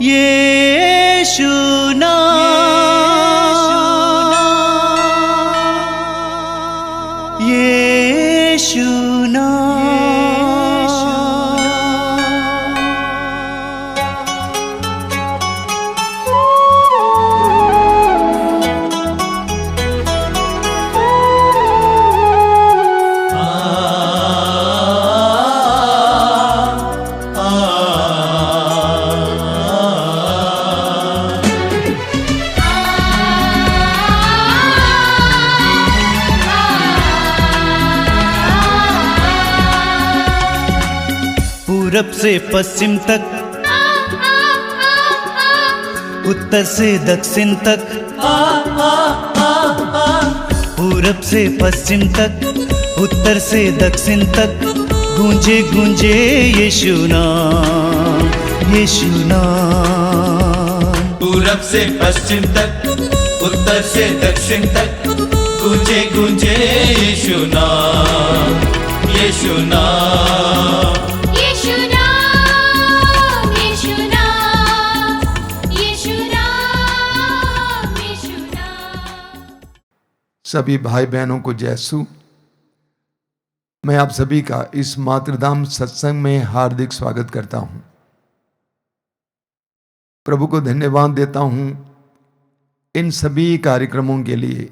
यीशु नाम, यीशु पूरब से पश्चिम तक, उत्तर से दक्षिण तक, पूरब से पश्चिम तक, उत्तर से दक्षिण तक, गूंजे गूंजे यीशु नाम, यीशु नाम। पूरब से पश्चिम तक, उत्तर से दक्षिण तक, गूंजे गूंजे यीशु नाम, यीशु नाम। सभी भाई बहनों को जयसु। मैं आप सभी का इस मातृधाम सत्संग में हार्दिक स्वागत करता हूं। प्रभु को धन्यवाद देता हूं इन सभी कार्यक्रमों के लिए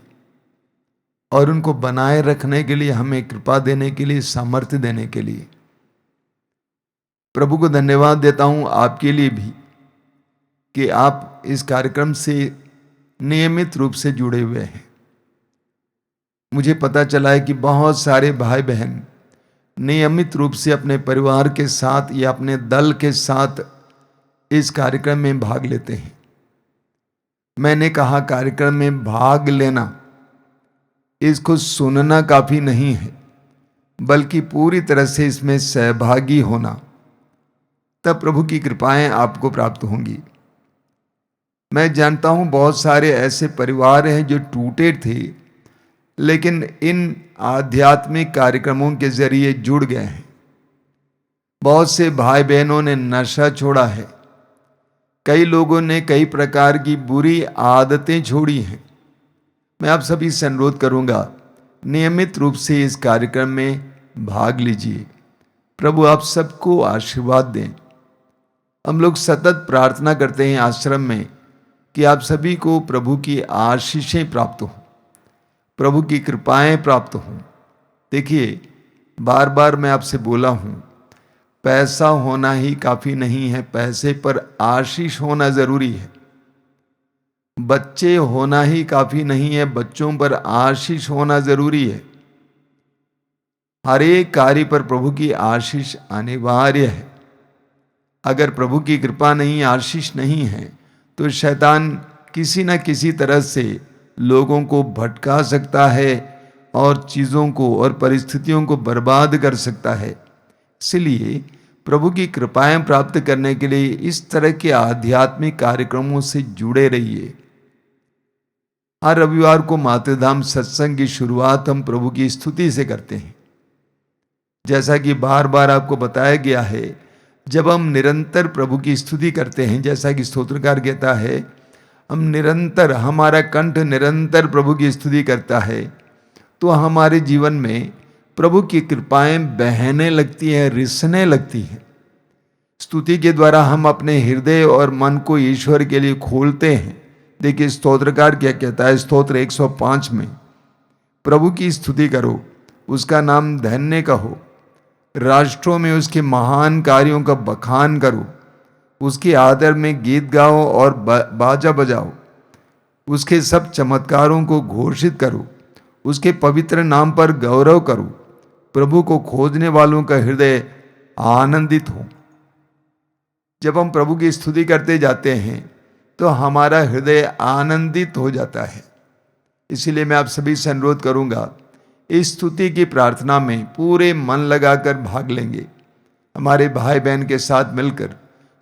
और उनको बनाए रखने के लिए, हमें कृपा देने के लिए, सामर्थ्य देने के लिए। प्रभु को धन्यवाद देता हूं आपके लिए भी कि आप इस कार्यक्रम से नियमित रूप से जुड़े हुए हैं। मुझे पता चला है कि बहुत सारे भाई बहन नियमित रूप से अपने परिवार के साथ या अपने दल के साथ इस कार्यक्रम में भाग लेते हैं। मैंने कहा कार्यक्रम में भाग लेना, इसको सुनना काफी नहीं है, बल्कि पूरी तरह से इसमें सहभागी होना, तब प्रभु की कृपाएं आपको प्राप्त होंगी। मैं जानता हूं बहुत सारे ऐसे परिवार हैं जो टूटे थे, लेकिन इन आध्यात्मिक कार्यक्रमों के जरिए जुड़ गए हैं। बहुत से भाई बहनों ने नशा छोड़ा है, कई लोगों ने कई प्रकार की बुरी आदतें छोड़ी हैं। मैं आप सभी से अनुरोध करूंगा, नियमित रूप से इस कार्यक्रम में भाग लीजिए। प्रभु आप सबको आशीर्वाद दें। हम लोग सतत प्रार्थना करते हैं आश्रम में कि आप सभी को प्रभु की आशीषें प्राप्त हों, प्रभु की कृपाएं प्राप्त हों। देखिए, बार बार मैं आपसे बोला हूं, पैसा होना ही काफी नहीं है, पैसे पर आशीष होना जरूरी है। बच्चे होना ही काफी नहीं है, बच्चों पर आशीष होना जरूरी है। हर एक कार्य पर प्रभु की आशीष अनिवार्य है। अगर प्रभु की कृपा नहीं, आशीष नहीं है, तो शैतान किसी न किसी तरह से लोगों को भटका सकता है और चीज़ों को और परिस्थितियों को बर्बाद कर सकता है। इसलिए प्रभु की कृपाएं प्राप्त करने के लिए इस तरह के आध्यात्मिक कार्यक्रमों से जुड़े रहिए। हर रविवार को मातृधाम सत्संग की शुरुआत हम प्रभु की स्तुति से करते हैं। जैसा कि बार बार आपको बताया गया है, जब हम निरंतर प्रभु की स्तुति करते हैं, जैसा कि स्तोत्रकार कहता है, हम निरंतर, हमारा कंठ निरंतर प्रभु की स्तुति करता है, तो हमारे जीवन में प्रभु की कृपाएं बहने लगती हैं, रिसने लगती हैं। स्तुति के द्वारा हम अपने हृदय और मन को ईश्वर के लिए खोलते हैं। देखिए स्तोत्रकार क्या कहता है, स्तोत्र 105 में, प्रभु की स्तुति करो, उसका नाम धन्य कहो, राष्ट्रों में उसके महान कार्यों का बखान करो, उसके आदर में गीत गाओ और बाजा बजाओ, उसके सब चमत्कारों को घोषित करो, उसके पवित्र नाम पर गौरव करो। प्रभु को खोजने वालों का हृदय आनंदित हो। जब हम प्रभु की स्तुति करते जाते हैं तो हमारा हृदय आनंदित हो जाता है। इसीलिए मैं आप सभी से अनुरोध करूंगा, इस स्तुति की प्रार्थना में पूरे मन लगाकर भाग लेंगे। हमारे भाई बहन के साथ मिलकर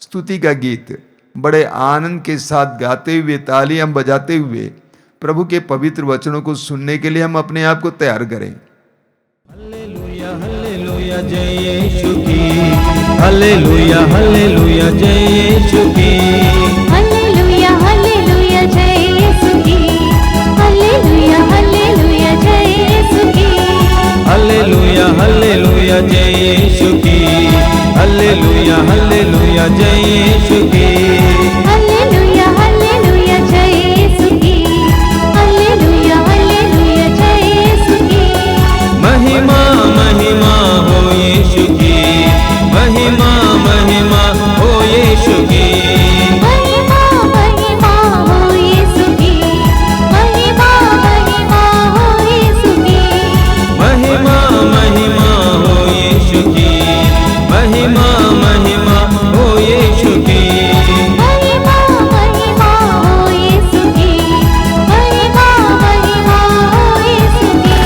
स्तुति का गीत बड़े आनंद के साथ गाते हुए, तालियां बजाते हुए प्रभु के पवित्र वचनों को सुनने के लिए हम अपने आप को तैयार करें। हालेलुया हालेलुया हालेलुया जय यीशु की, हालेलुया हालेलुया जय यीशु की, हालेलुया हालेलुया जय यीशु की, हालेलुया हालेलुया जय यीशु की, हालेलुया हालेलुया जय यीशु की, हालेलुया हालेलुया जय यीशु की, हालेलुया हालेलुया जय यीशु की, हालेलुया हालेलुया जय यीशु की, महिमा महिमा हो यीशु की, महिमा महिमा हो यीशु की, महिमा महिमा हो यीशु की, महिमा महिमा हो यीशु की, महिमा महिमा हो यीशु की, महिमा महिमा हो यीशु की, महिमा महिमा हो यीशु की, महिमा महिमा हो यीशु की,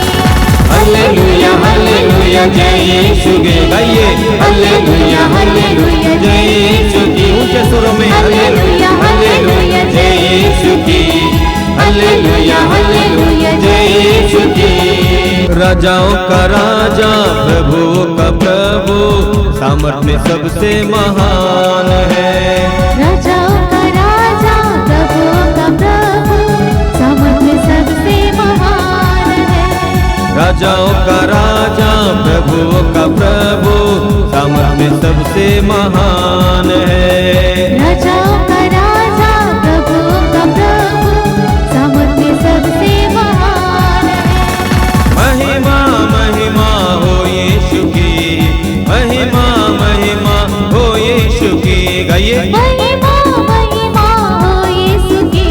हालेलुया हालेलुया जय यीशु की, गाइए हालेलुया हालेलुया जय यीशु की, ऊंचे सुरों में हालेलुया हालेलुया जय यीशु की, हालेलुया हालेलुया जय यीशु की, राजाओं का राजा प्रभुओं का प्रभु सामर्थ में सबसे महान है, राजाओं का राजा प्रभुओं का प्रभु सामर्थ में सबसे महान है, राजाओं का राजा प्रभुओं का प्रभु सामर्थ में सबसे महान है, राजाओं का राजा प्रभुओं का प्रभु सामर्थ में सबसे महान है, महिमा महिमा हो यीशु की, महिमा महिमा हो यीशु की, गाइए महिमा महिमा हो यीशु की,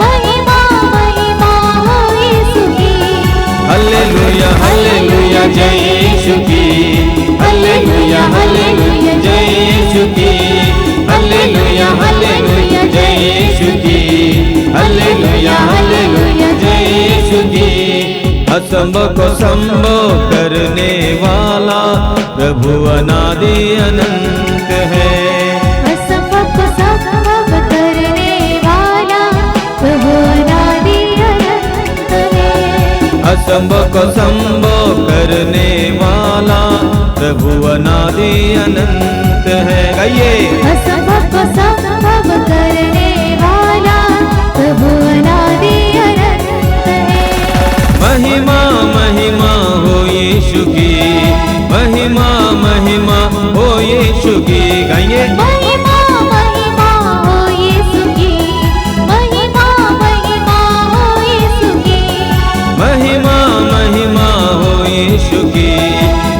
महिमा महिमा हो यीशु की, हालेलुया हालेलुया जय यीशु की, हालेलुया हालेलुया जय यीशु की, हालेलुया हालेलुया जय यीशु की, हालेलुया हालेलुया जय यीशु की, असंभव को संभव करने वाला प्रभु अनादि अनंत है, असंभव को संभव करने वाला प्रभु अनादि अनंत है, असंभव को संभव करने वाला प्रभु अनादि अनंत है, गाइए असंभव को संभव करने वाला प्रभु अनादि अनंत है, महिमा महिमा हो यीशु की, महिमा महिमा हो यीशु की, गाइए महिमा महिमा हो यीशु की, महिमा महिमा हो यीशु की, महिमा महिमा हो यीशु की,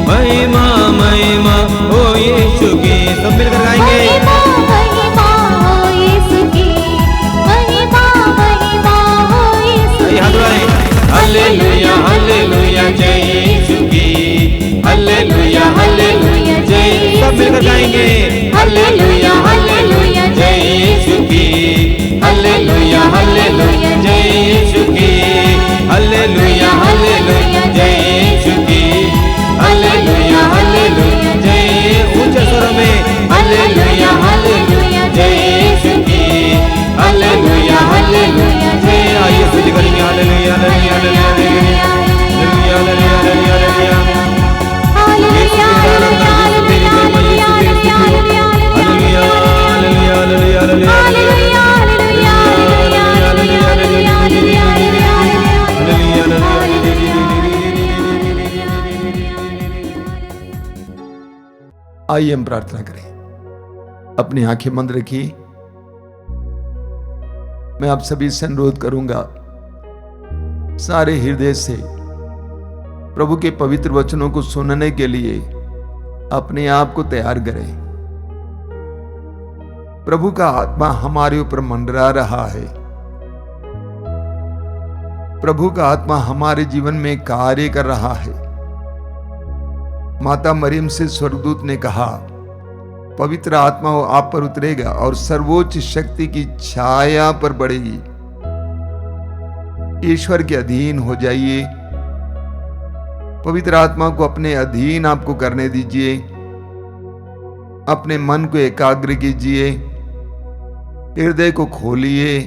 महिमा महिमा हो यीशु की, सब मिलकर गाएंगे महिमा महिमा हो यीशु की, महिमा महिमा हो यीशु की, हाथ उठाएं, हालेलुया हालेलुया जय यीशु की, हालेलुया हालेलुया जय, सब मिलकर गाएंगे हालेलुया हालेलुया जय यीशु की, हालेलुया हालेलुया जय यीशु की, हालेलुया हालेलुया जय यीशु की, हालेलुया हालेलुया जय, ऊंचे स्वरों में हालेलुया हालेलुया जय यीशु की, हालेलुया हालेलुया जय, आइए स्तुति करेंगे hallelujah hallelujah hallelujah hallelujah hallelujah hallelujah hallelujah hallelujah आइए हम प्रार्थना करें। अपनी आंखें बंद रखिए। मैं आप सभी से अनुरोध करूंगा, सारे हृदय से प्रभु के पवित्र वचनों को सुनने के लिए अपने आप को तैयार करें। प्रभु का आत्मा हमारे ऊपर मंडरा रहा है। प्रभु का आत्मा हमारे जीवन में कार्य कर रहा है। माता मरियम से स्वर्गदूत ने कहा, पवित्र आत्मा आप पर उतरेगा और सर्वोच्च शक्ति की छाया पर बढ़ेगी। ईश्वर के अधीन हो जाइए। पवित्र आत्मा को अपने अधीन आपको करने दीजिए। अपने मन को एकाग्र कीजिए, हृदय को खोलिए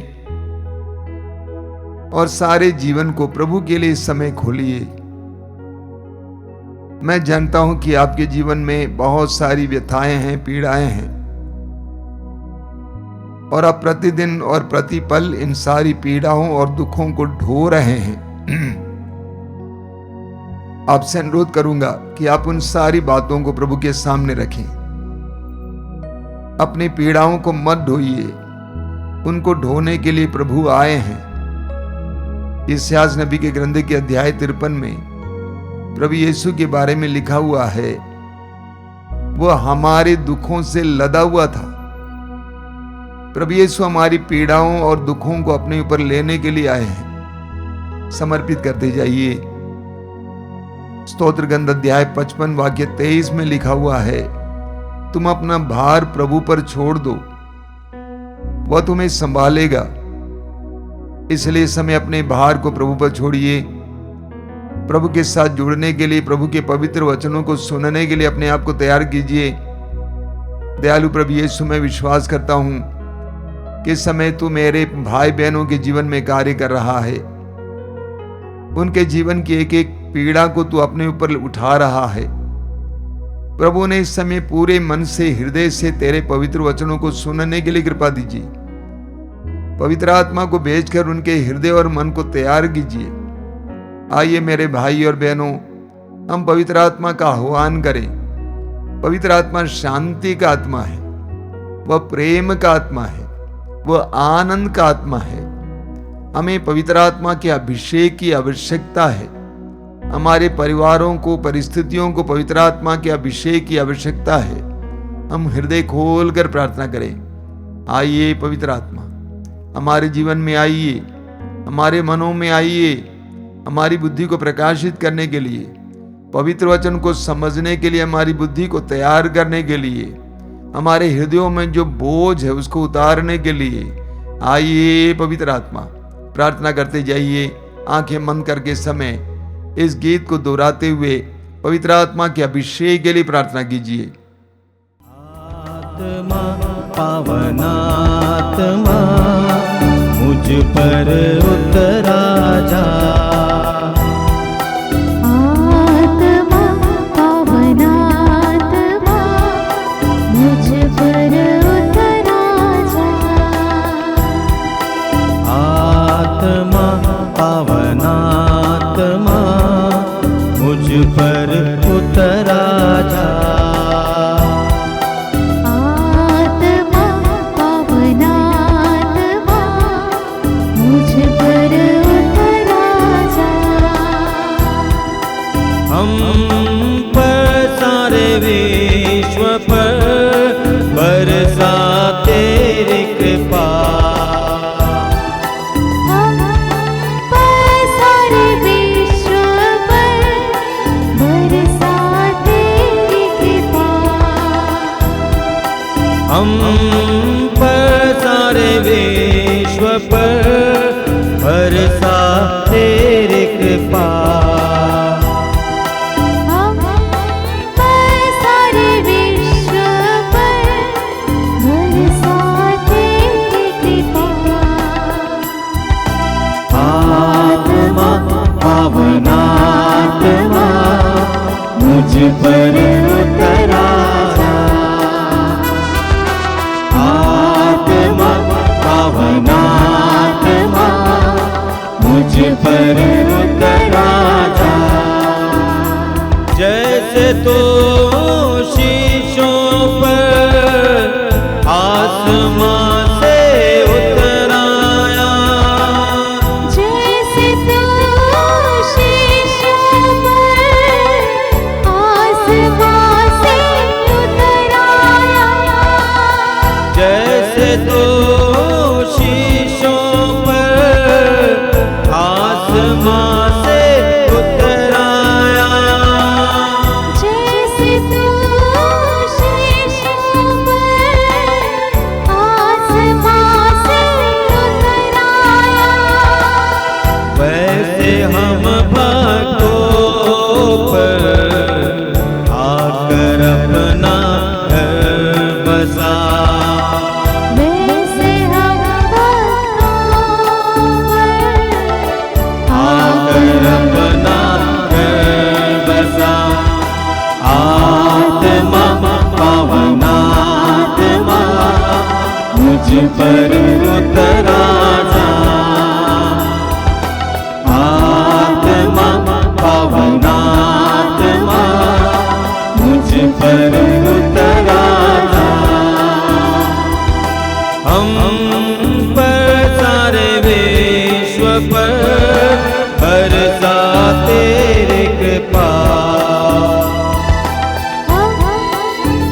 और सारे जीवन को प्रभु के लिए इस समय खोलिए। मैं जानता हूं कि आपके जीवन में बहुत सारी व्यथाएं हैं, पीड़ाएं हैं, और आप प्रतिदिन और प्रतिपल इन सारी पीड़ाओं और दुखों को ढो रहे हैं। आपसे अनुरोध करूंगा कि आप उन सारी बातों को प्रभु के सामने रखें। अपनी पीड़ाओं को मत ढोइए, उनको ढोने के लिए प्रभु आए हैं। इस्यास नबी के ग्रंथ के अध्याय 53 में प्रभु यीशु के बारे में लिखा हुआ है, वो हमारे दुखों से लदा हुआ था। प्रभु यीशु हमारी पीड़ाओं और दुखों को अपने ऊपर लेने के लिए आए हैं। समर्पित करते जाइए। स्तोत्र ग्रंथ अध्याय 55 वाक्य 23 में लिखा हुआ है, तुम अपना भार प्रभु पर छोड़ दो, वह तुम्हें संभालेगा। इसलिए इस समय अपने भार को प्रभु पर छोड़िए। प्रभु के साथ जुड़ने के लिए, प्रभु के पवित्र वचनों को सुनने के लिए अपने आप को तैयार कीजिए। दयालु प्रभु यीशु, मैं विश्वास करता हूं कि इस समय तू मेरे भाई बहनों के जीवन में कार्य कर रहा है। उनके जीवन की एक एक पीड़ा को तू अपने ऊपर उठा रहा है। प्रभु ने इस समय पूरे मन से, हृदय से तेरे पवित्र वचनों को सुनने के लिए कृपा दीजिए। पवित्र आत्मा को भेजकर उनके हृदय और मन को तैयार कीजिए। आइए मेरे भाई और बहनों, हम पवित्र आत्मा का आह्वान करें। पवित्र आत्मा शांति का आत्मा है, वह प्रेम का आत्मा है, वह आनंद का आत्मा है। हमें पवित्र आत्मा के अभिषेक की आवश्यकता है। हमारे परिवारों को, परिस्थितियों को पवित्र आत्मा के अभिषेक की आवश्यकता है। हम हृदय खोलकर प्रार्थना करें। आइए पवित्र आत्मा, हमारे जीवन में आइए, हमारे मनों में आइए, हमारी बुद्धि को प्रकाशित करने के लिए, पवित्र वचन को समझने के लिए, हमारी बुद्धि को तैयार करने के लिए, हमारे हृदयों में जो बोझ है उसको उतारने के लिए। आइए पवित्र आत्मा, प्रार्थना करते जाइए। आंखें बंद करके समय इस गीत को दोहराते हुए पवित्र आत्मा के अभिषेक के लिए प्रार्थना कीजिए। आत्मा, पावन आत्मा, मुझ पर उतरा जा। आत्मा, पावन आत्मा, मुझ पर उतरा जा। आत्मा, पावन आत्मा, मुझ पर उतरा जा। आत्मा, पावन आत्मा, मुझ पर उतरा जा। हम पर सारे विश्व पर बरसा तेरी कृपा। हम पर सारे विश्व पर बरसा तेरी कृपा। हम पर सारे विश्व पर बरसा तेरी कृपा। हम पर सारे विश्व पर बरसा तेरी कृपा। आत्मा, पावन आत्मा, मुझ पर उतरा जा। आत्मा, पावन आत्मा, मुझ पर उतरा जा। जैसे तो शीशों पर आसमां से उतर आया। जैसे तू शीशों पर आसमां से उतर आया। जैसे तो शीशों पर आसमां से उतर आया। जैसे तू शीशों पर आसमां से उतर आया। वैसे हम भक्तों पर आकर अपना घर बसा। वैसे हम भक्तों पर आकर अपना घर बसा। पर उतरा जा। आत्मा पवनात्मा मुझ पर उतरा जा। हम पर सारे विश्व पर बरसा तेरी कृपा। हम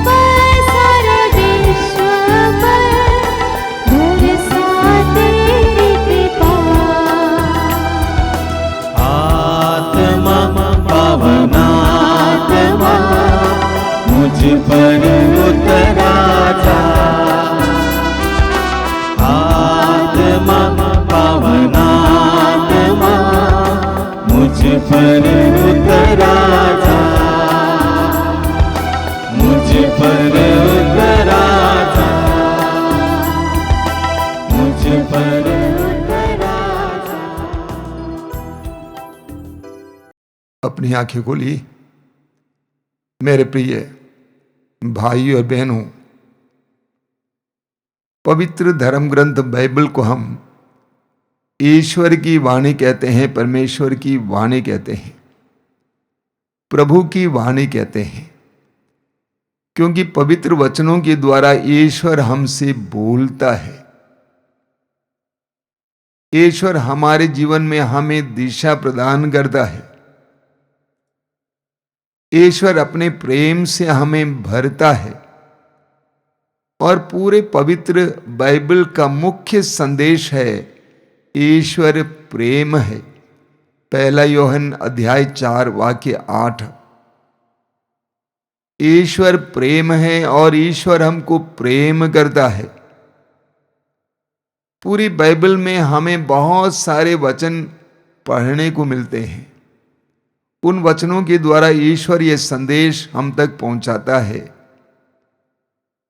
पर सारे विश्व पर बरसा तेरी कृपा। आत्मा पवनात्मा मुझ पर उतरा जा। आत्मा पवनात्मा मुझ पर उतरा जा। मुझ पर उतरा जा। मुझ पर उतरा जा। अपनी आंखें खोलिए मेरे प्रिय भाई और बहनों। पवित्र धर्म ग्रंथ बाइबल को हम ईश्वर की वाणी कहते हैं, परमेश्वर की वाणी कहते हैं, प्रभु की वाणी कहते हैं, क्योंकि पवित्र वचनों के द्वारा ईश्वर हमसे बोलता है। ईश्वर हमारे जीवन में हमें दिशा प्रदान करता है। ईश्वर अपने प्रेम से हमें भरता है। और पूरे पवित्र बाइबल का मुख्य संदेश है ईश्वर प्रेम है। पहला यूहन्ना अध्याय 4 वाक्य 8। ईश्वर प्रेम है और ईश्वर हमको प्रेम करता है। पूरी बाइबल में हमें बहुत सारे वचन पढ़ने को मिलते हैं। उन वचनों के द्वारा ईश्वर यह संदेश हम तक पहुंचाता है।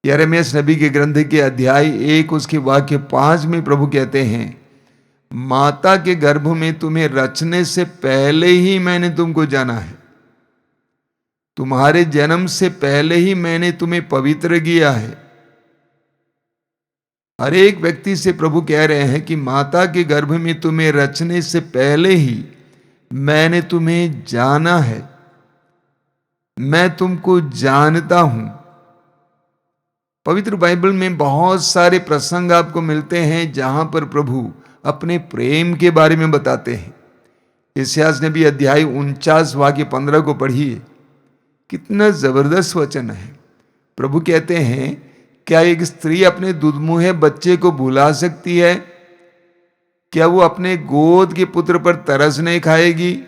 यिर्मयाह नबी के ग्रंथ के अध्याय 1 उसके वाक्य 5 में प्रभु कहते हैं, माता के गर्भ में तुम्हें रचने से पहले ही मैंने तुमको जाना है। तुम्हारे जन्म से पहले ही मैंने तुम्हें पवित्र किया है। हर एक व्यक्ति से प्रभु कह रहे हैं कि माता के गर्भ में तुम्हें रचने से पहले ही मैंने तुम्हें जाना है। मैं तुमको जानता हूं। पवित्र बाइबल में बहुत सारे प्रसंग आपको मिलते हैं जहां पर प्रभु अपने प्रेम के बारे में बताते हैं। यशायाह नबी अध्याय 49 वाक्य 15 को पढ़िए, कितना जबरदस्त वचन है। प्रभु कहते हैं, क्या एक स्त्री अपने दुधमुहे बच्चे को भुला सकती है? क्या वो अपने गोद के पुत्र पर तरस नहीं खाएगी?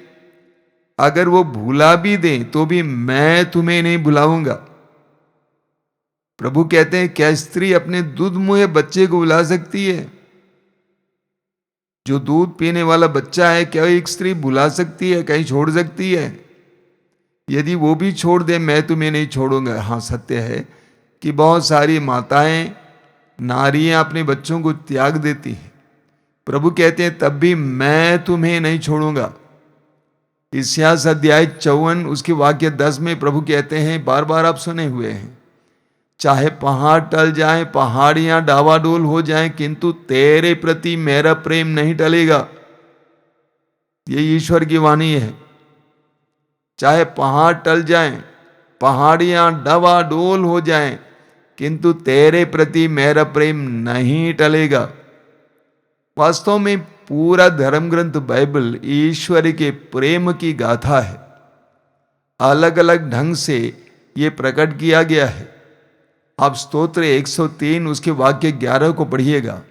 अगर वो भुला भी दे तो भी मैं तुम्हें नहीं भुलाऊंगा। प्रभु कहते हैं, क्या स्त्री अपने दूध मुहे बच्चे को भुला सकती है? जो दूध पीने वाला बच्चा है, क्या एक स्त्री भुला सकती है, कहीं छोड़ सकती है? यदि वो भी छोड़ दे, मैं तुम्हें नहीं छोड़ूंगा। हाँ, सत्य है कि बहुत सारी माताएं, नारियां अपने बच्चों को त्याग देती हैं। प्रभु कहते हैं, तब भी मैं तुम्हें नहीं छोड़ूंगा। यशायाह अध्याय 54 उसके वाक्य 10 में प्रभु कहते हैं, बार बार आप सुने हुए हैं, चाहे पहाड़ टल जाए, पहाड़ियां डावाडोल हो जाएं, किंतु तेरे प्रति मेरा प्रेम नहीं टलेगा। ये ईश्वर की वाणी है। चाहे पहाड़ टल जाएं, पहाड़ियां डावाडोल हो जाएं, किंतु तेरे प्रति मेरा प्रेम नहीं टलेगा। वास्तव में पूरा धर्म ग्रंथ बाइबल ईश्वर के प्रेम की गाथा है। अलग अलग ढंग से ये प्रकट किया गया है। आप स्तोत्र 103 उसके वाक्य 11 को पढ़िएगा,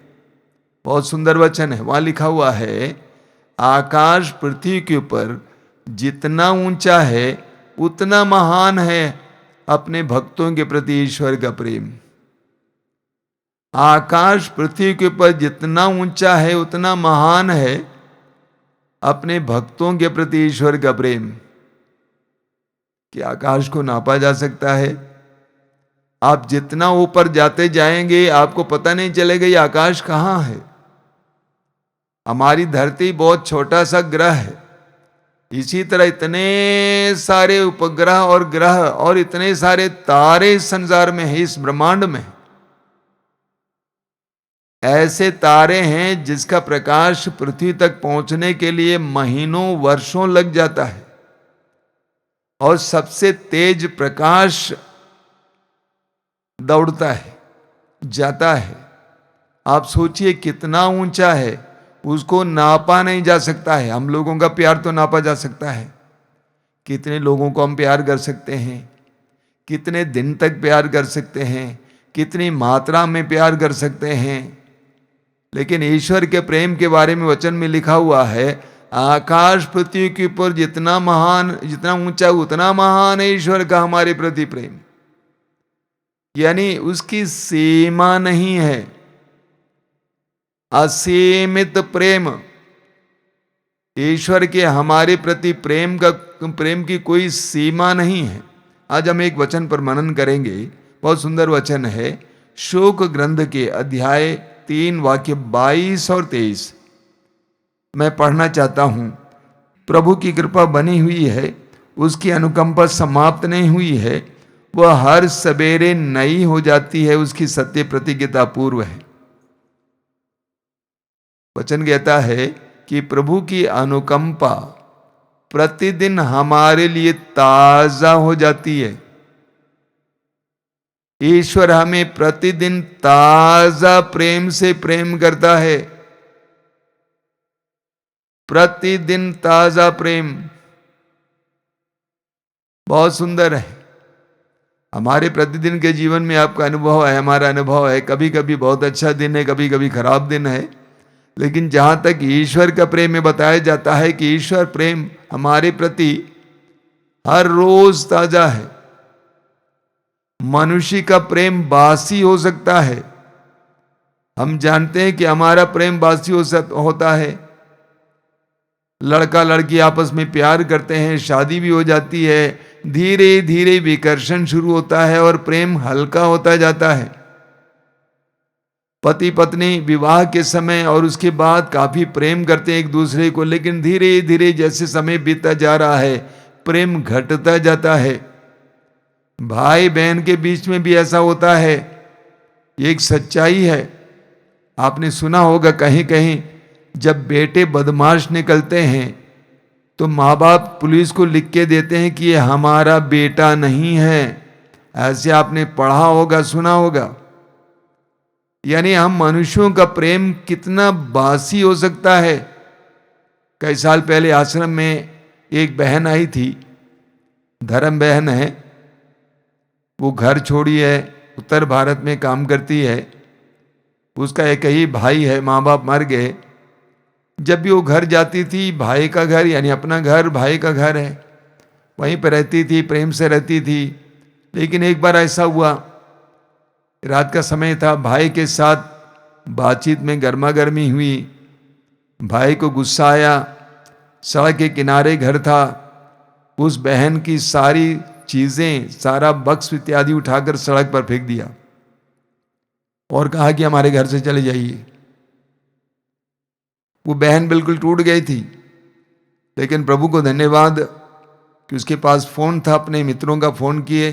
बहुत सुंदर वचन है। वहां लिखा हुआ है, आकाश पृथ्वी के ऊपर जितना ऊंचा है उतना महान है अपने भक्तों के प्रति ईश्वर का प्रेम। आकाश पृथ्वी के ऊपर जितना ऊंचा है उतना महान है अपने भक्तों के प्रति ईश्वर का प्रेम। कि आकाश को नापा जा सकता है? आप जितना ऊपर जाते जाएंगे आपको पता नहीं चलेगा ये आकाश कहां है। हमारी धरती बहुत छोटा सा ग्रह है, इसी तरह इतने सारे उपग्रह और ग्रह और इतने सारे तारे संसार में है, इस ब्रह्मांड में। ऐसे तारे हैं जिसका प्रकाश पृथ्वी तक पहुंचने के लिए महीनों वर्षों लग जाता है, और सबसे तेज प्रकाश दौड़ता है, जाता है। आप सोचिए कितना ऊंचा है, उसको नापा नहीं जा सकता है। हम लोगों का प्यार तो नापा जा सकता है, कितने लोगों को हम प्यार कर सकते हैं, कितने दिन तक प्यार कर सकते हैं, कितनी मात्रा में प्यार कर सकते हैं। लेकिन ईश्वर के प्रेम के बारे में वचन में लिखा हुआ है, आकाश पृथ्वी के ऊपर जितना महान, जितना ऊंचा, उतना महान है ईश्वर का हमारे प्रति प्रेम। यानी उसकी सीमा नहीं है, असीमित प्रेम। ईश्वर के हमारे प्रति प्रेम की कोई सीमा नहीं है। आज हम एक वचन पर मनन करेंगे, बहुत सुंदर वचन है, शोक ग्रंथ के अध्याय 3 वाक्य 22 और 23 मैं पढ़ना चाहता हूं। प्रभु की कृपा बनी हुई है, उसकी अनुकंपा समाप्त नहीं हुई है, वह हर सवेरे नई हो जाती है, उसकी सत्य प्रतिज्ञता पूर्व है। वचन कहता है कि प्रभु की अनुकंपा प्रतिदिन हमारे लिए ताजा हो जाती है। ईश्वर हमें प्रतिदिन ताजा प्रेम से प्रेम करता है, प्रतिदिन ताजा प्रेम। बहुत सुंदर है। हमारे प्रतिदिन के जीवन में आपका अनुभव है, हमारा अनुभव है, कभी कभी बहुत अच्छा दिन है, कभी कभी खराब दिन है। लेकिन जहां तक ईश्वर का प्रेम में बताया जाता है कि ईश्वर प्रेम हमारे प्रति हर रोज ताजा है। मनुष्य का प्रेम बासी हो सकता है, हम जानते हैं कि हमारा प्रेम बासी होता है। लड़का लड़की आपस में प्यार करते हैं, शादी भी हो जाती है, धीरे धीरे विकर्षण शुरू होता है और प्रेम हल्का होता जाता है। पति पत्नी विवाह के समय और उसके बाद काफी प्रेम करते हैं एक दूसरे को, लेकिन धीरे धीरे जैसे समय बीतता जा रहा है प्रेम घटता जाता है। भाई बहन के बीच में भी ऐसा होता है, ये एक सच्चाई है। आपने सुना होगा कहीं कहीं जब बेटे बदमाश निकलते हैं तो माँ बाप पुलिस को लिख के देते हैं कि ये हमारा बेटा नहीं है। ऐसे आपने पढ़ा होगा, सुना होगा। यानी हम मनुष्यों का प्रेम कितना बासी हो सकता है। कई साल पहले आश्रम में एक बहन आई थी, धर्म बहन है, वो घर छोड़ी है, उत्तर भारत में काम करती है। उसका एक ही भाई है, माँ बाप मर गए। जब भी वो घर जाती थी, भाई का घर यानी अपना घर, भाई का घर है, वहीं पर रहती थी, प्रेम से रहती थी। लेकिन एक बार ऐसा हुआ, रात का समय था, भाई के साथ बातचीत में गर्मा गर्मी हुई, भाई को गुस्सा आया, सड़क के किनारे घर था, उस बहन की सारी चीजें, सारा बक्स इत्यादि उठाकर सड़क पर फेंक दिया और कहा कि हमारे घर से चले जाइए। वो बहन बिल्कुल टूट गई थी, लेकिन प्रभु को धन्यवाद कि उसके पास फोन था, अपने मित्रों का फोन किए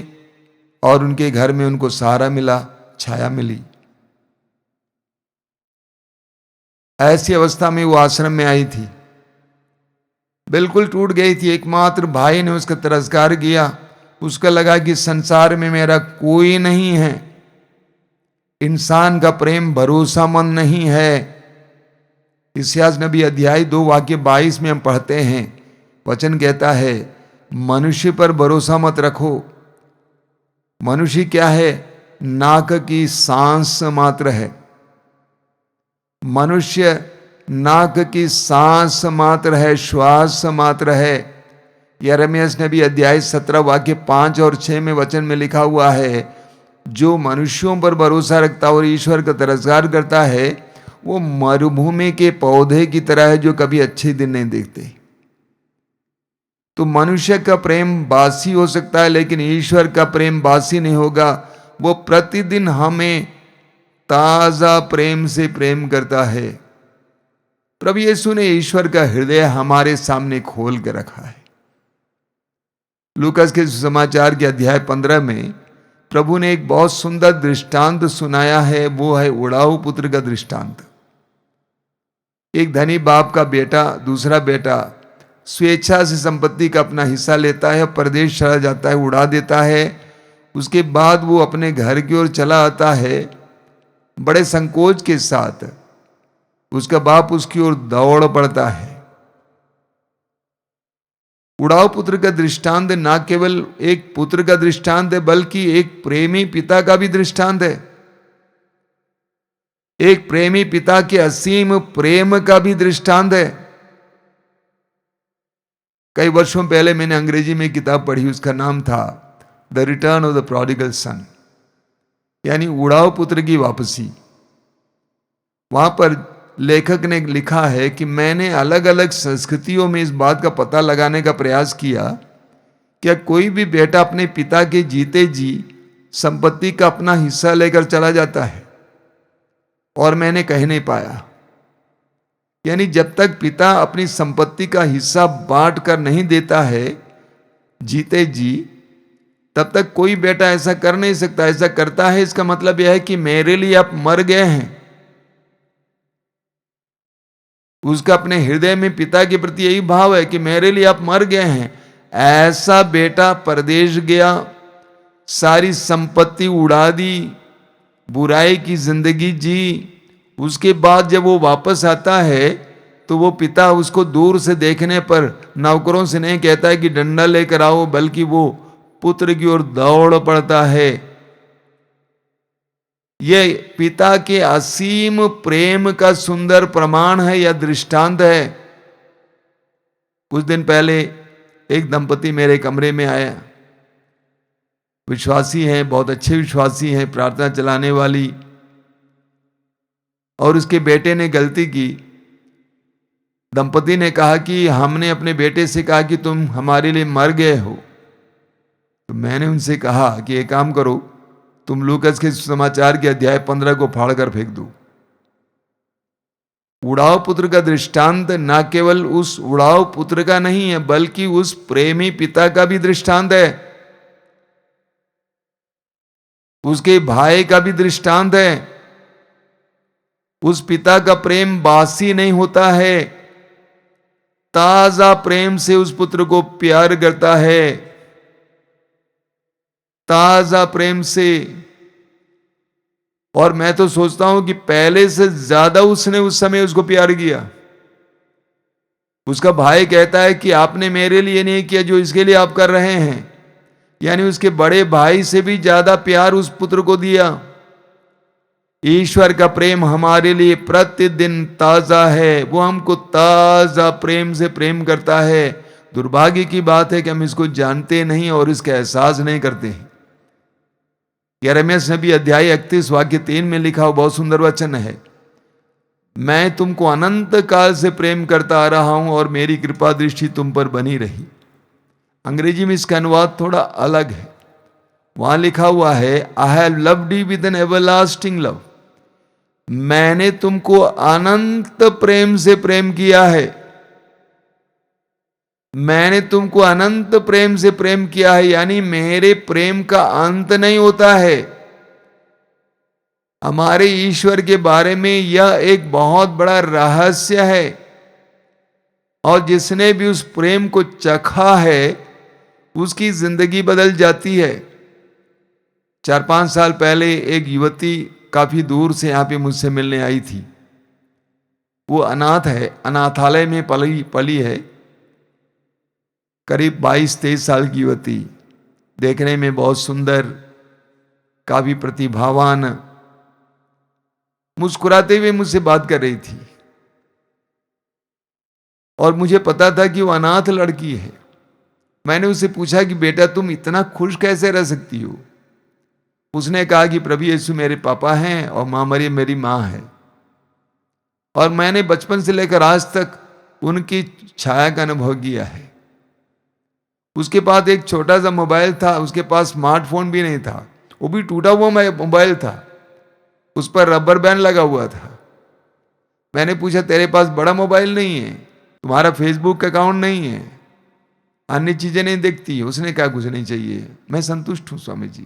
और उनके घर में उनको सहारा मिला, छाया मिली। ऐसी अवस्था में वो आश्रम में आई थी, बिल्कुल टूट गई थी। एकमात्र भाई ने उसका तिरस्कार किया, उसका लगा कि संसार में मेरा कोई नहीं है, इंसान का प्रेम भरोसामंद नहीं है। इस्यास नबी अध्याय 2 वाक्य 22 में हम पढ़ते हैं, वचन कहता है, मनुष्य पर भरोसा मत रखो। मनुष्य क्या है? नाक की सांस मात्र है। मनुष्य नाक की सांस मात्र है, श्वास मात्र है। यिर्मयाह नबी अध्याय 17 वाक्य 5 और 6 में वचन में लिखा हुआ है, जो मनुष्यों पर भरोसा रखता और ईश्वर का तिरस्कार करता है, वो मरुभूमि के पौधे की तरह है जो कभी अच्छे दिन नहीं देखते। तो मनुष्य का प्रेम बासी हो सकता है, लेकिन ईश्वर का प्रेम बासी नहीं होगा। वो प्रतिदिन हमें ताजा प्रेम से प्रेम करता है। प्रभु यीशु ने ईश्वर का हृदय हमारे सामने खोल के रखा है। लूकास के समाचार के अध्याय 15 में प्रभु ने एक बहुत सुंदर दृष्टांत सुनाया है, वो है उड़ाऊ पुत्र का दृष्टांत। एक धनी बाप का बेटा, दूसरा बेटा स्वेच्छा से संपत्ति का अपना हिस्सा लेता है, परदेश चला जाता है, उड़ा देता है। उसके बाद वो अपने घर की ओर चला आता है, बड़े संकोच के साथ उसका बाप उसकी ओर दौड़ पड़ता है। उड़ाऊ पुत्र का दृष्टांत ना केवल एक पुत्र का दृष्टांत है, बल्कि एक प्रेमी पिता का भी दृष्टांत है। एक प्रेमी पिता के असीम प्रेम का भी दृष्टांत है। कई वर्षों पहले मैंने अंग्रेजी में किताब पढ़ी, उसका नाम था the return of the prodigal सन, यानी उड़ाऊ पुत्र की वापसी। वहां पर लेखक ने लिखा है कि मैंने अलग अलग संस्कृतियों में इस बात का पता लगाने का प्रयास किया, क्या कोई भी बेटा अपने पिता के जीते जी संपत्ति का अपना हिस्सा लेकर चला जाता है, और मैंने कह नहीं पाया। यानी जब तक पिता अपनी संपत्ति का हिस्सा बांट कर नहीं देता है जीते जी, तब तक कोई बेटा ऐसा कर नहीं सकता। ऐसा करता है, इसका मतलब यह है कि मेरे लिए आप मर गए हैं। उसका अपने हृदय में पिता के प्रति यही भाव है कि मेरे लिए आप मर गए हैं। ऐसा बेटा परदेश गया, सारी संपत्ति उड़ा दी, बुराई की जिंदगी जी। उसके बाद जब वो वापस आता है तो वो पिता उसको दूर से देखने पर नौकरों से नहीं कहता है कि डंडा लेकर आओ, बल्कि वो पुत्र की ओर दौड़ पड़ता है। ये पिता के असीम प्रेम का सुंदर प्रमाण है या दृष्टांत है। कुछ दिन पहले एक दंपति मेरे कमरे में आया, विश्वासी हैं, बहुत अच्छे विश्वासी हैं, प्रार्थना चलाने वाली, और उसके बेटे ने गलती की। दंपति ने कहा कि हमने अपने बेटे से कहा कि तुम हमारे लिए मर गए हो। तो मैंने उनसे कहा कि एक काम करो, तुम लूकास के समाचार के अध्याय 15 को फाड़ कर फेंक दो। उड़ाऊ पुत्र का दृष्टांत ना केवल उस उड़ाऊ पुत्र का नहीं है, बल्कि उस प्रेमी पिता का भी दृष्टांत है, उसके भाई का भी दृष्टांत है। उस पिता का प्रेम बासी नहीं होता है, ताजा प्रेम से उस पुत्र को प्यार करता है, ताजा प्रेम से। और मैं तो सोचता हूं कि पहले से ज्यादा उसने उस समय उसको प्यार किया। उसका भाई कहता है कि आपने मेरे लिए नहीं किया जो इसके लिए आप कर रहे हैं, यानी उसके बड़े भाई से भी ज्यादा प्यार उस पुत्र को दिया। ईश्वर का प्रेम हमारे लिए प्रतिदिन ताजा है, वो हमको ताजा प्रेम से प्रेम करता है। दुर्भाग्य की बात है कि हम इसको जानते नहीं और इसका एहसास नहीं करते हैं। यिर्मयाह नबी अध्याय 31 वाक्य 3 में लिखा हुआ बहुत सुंदर वचन है, मैं तुमको अनंत काल से प्रेम करता आ रहा हूं और मेरी कृपा दृष्टि तुम पर बनी रही। अंग्रेजी में इसका अनुवाद थोड़ा अलग है। वहां लिखा हुआ है, I have loved you with an everlasting love. मैंने तुमको अनंत प्रेम से प्रेम किया है। मैंने तुमको अनंत प्रेम से प्रेम किया है, यानी मेरे प्रेम का अंत नहीं होता है। हमारे ईश्वर के बारे में यह एक बहुत बड़ा रहस्य है, और जिसने भी उस प्रेम को चखा है उसकी जिंदगी बदल जाती है। 4-5 साल पहले एक युवती काफी दूर से यहां पे मुझसे मिलने आई थी। वो अनाथ है, अनाथालय में पली है। करीब 22-23 साल की युवती, देखने में बहुत सुंदर, काफी प्रतिभावान, मुस्कुराते हुए मुझसे बात कर रही थी। और मुझे पता था कि वो अनाथ लड़की है। मैंने उससे पूछा कि बेटा तुम इतना खुश कैसे रह सकती हो? उसने कहा कि प्रभु यीशु मेरे पापा हैं और मां मरियम मेरी मां है, और मैंने बचपन से लेकर आज तक उनकी छाया का अनुभव किया है। उसके पास एक छोटा सा मोबाइल था, उसके पास स्मार्टफोन भी नहीं था, वो भी टूटा हुआ मोबाइल था, उस पर रबर बैंड लगा हुआ था। मैंने पूछा तेरे पास बड़ा मोबाइल नहीं है, तुम्हारा फेसबुक अकाउंट नहीं है, अन्य चीजें नहीं देखती? उसने कहा कुछ नहीं चाहिए, मैं संतुष्ट हूं स्वामी जी।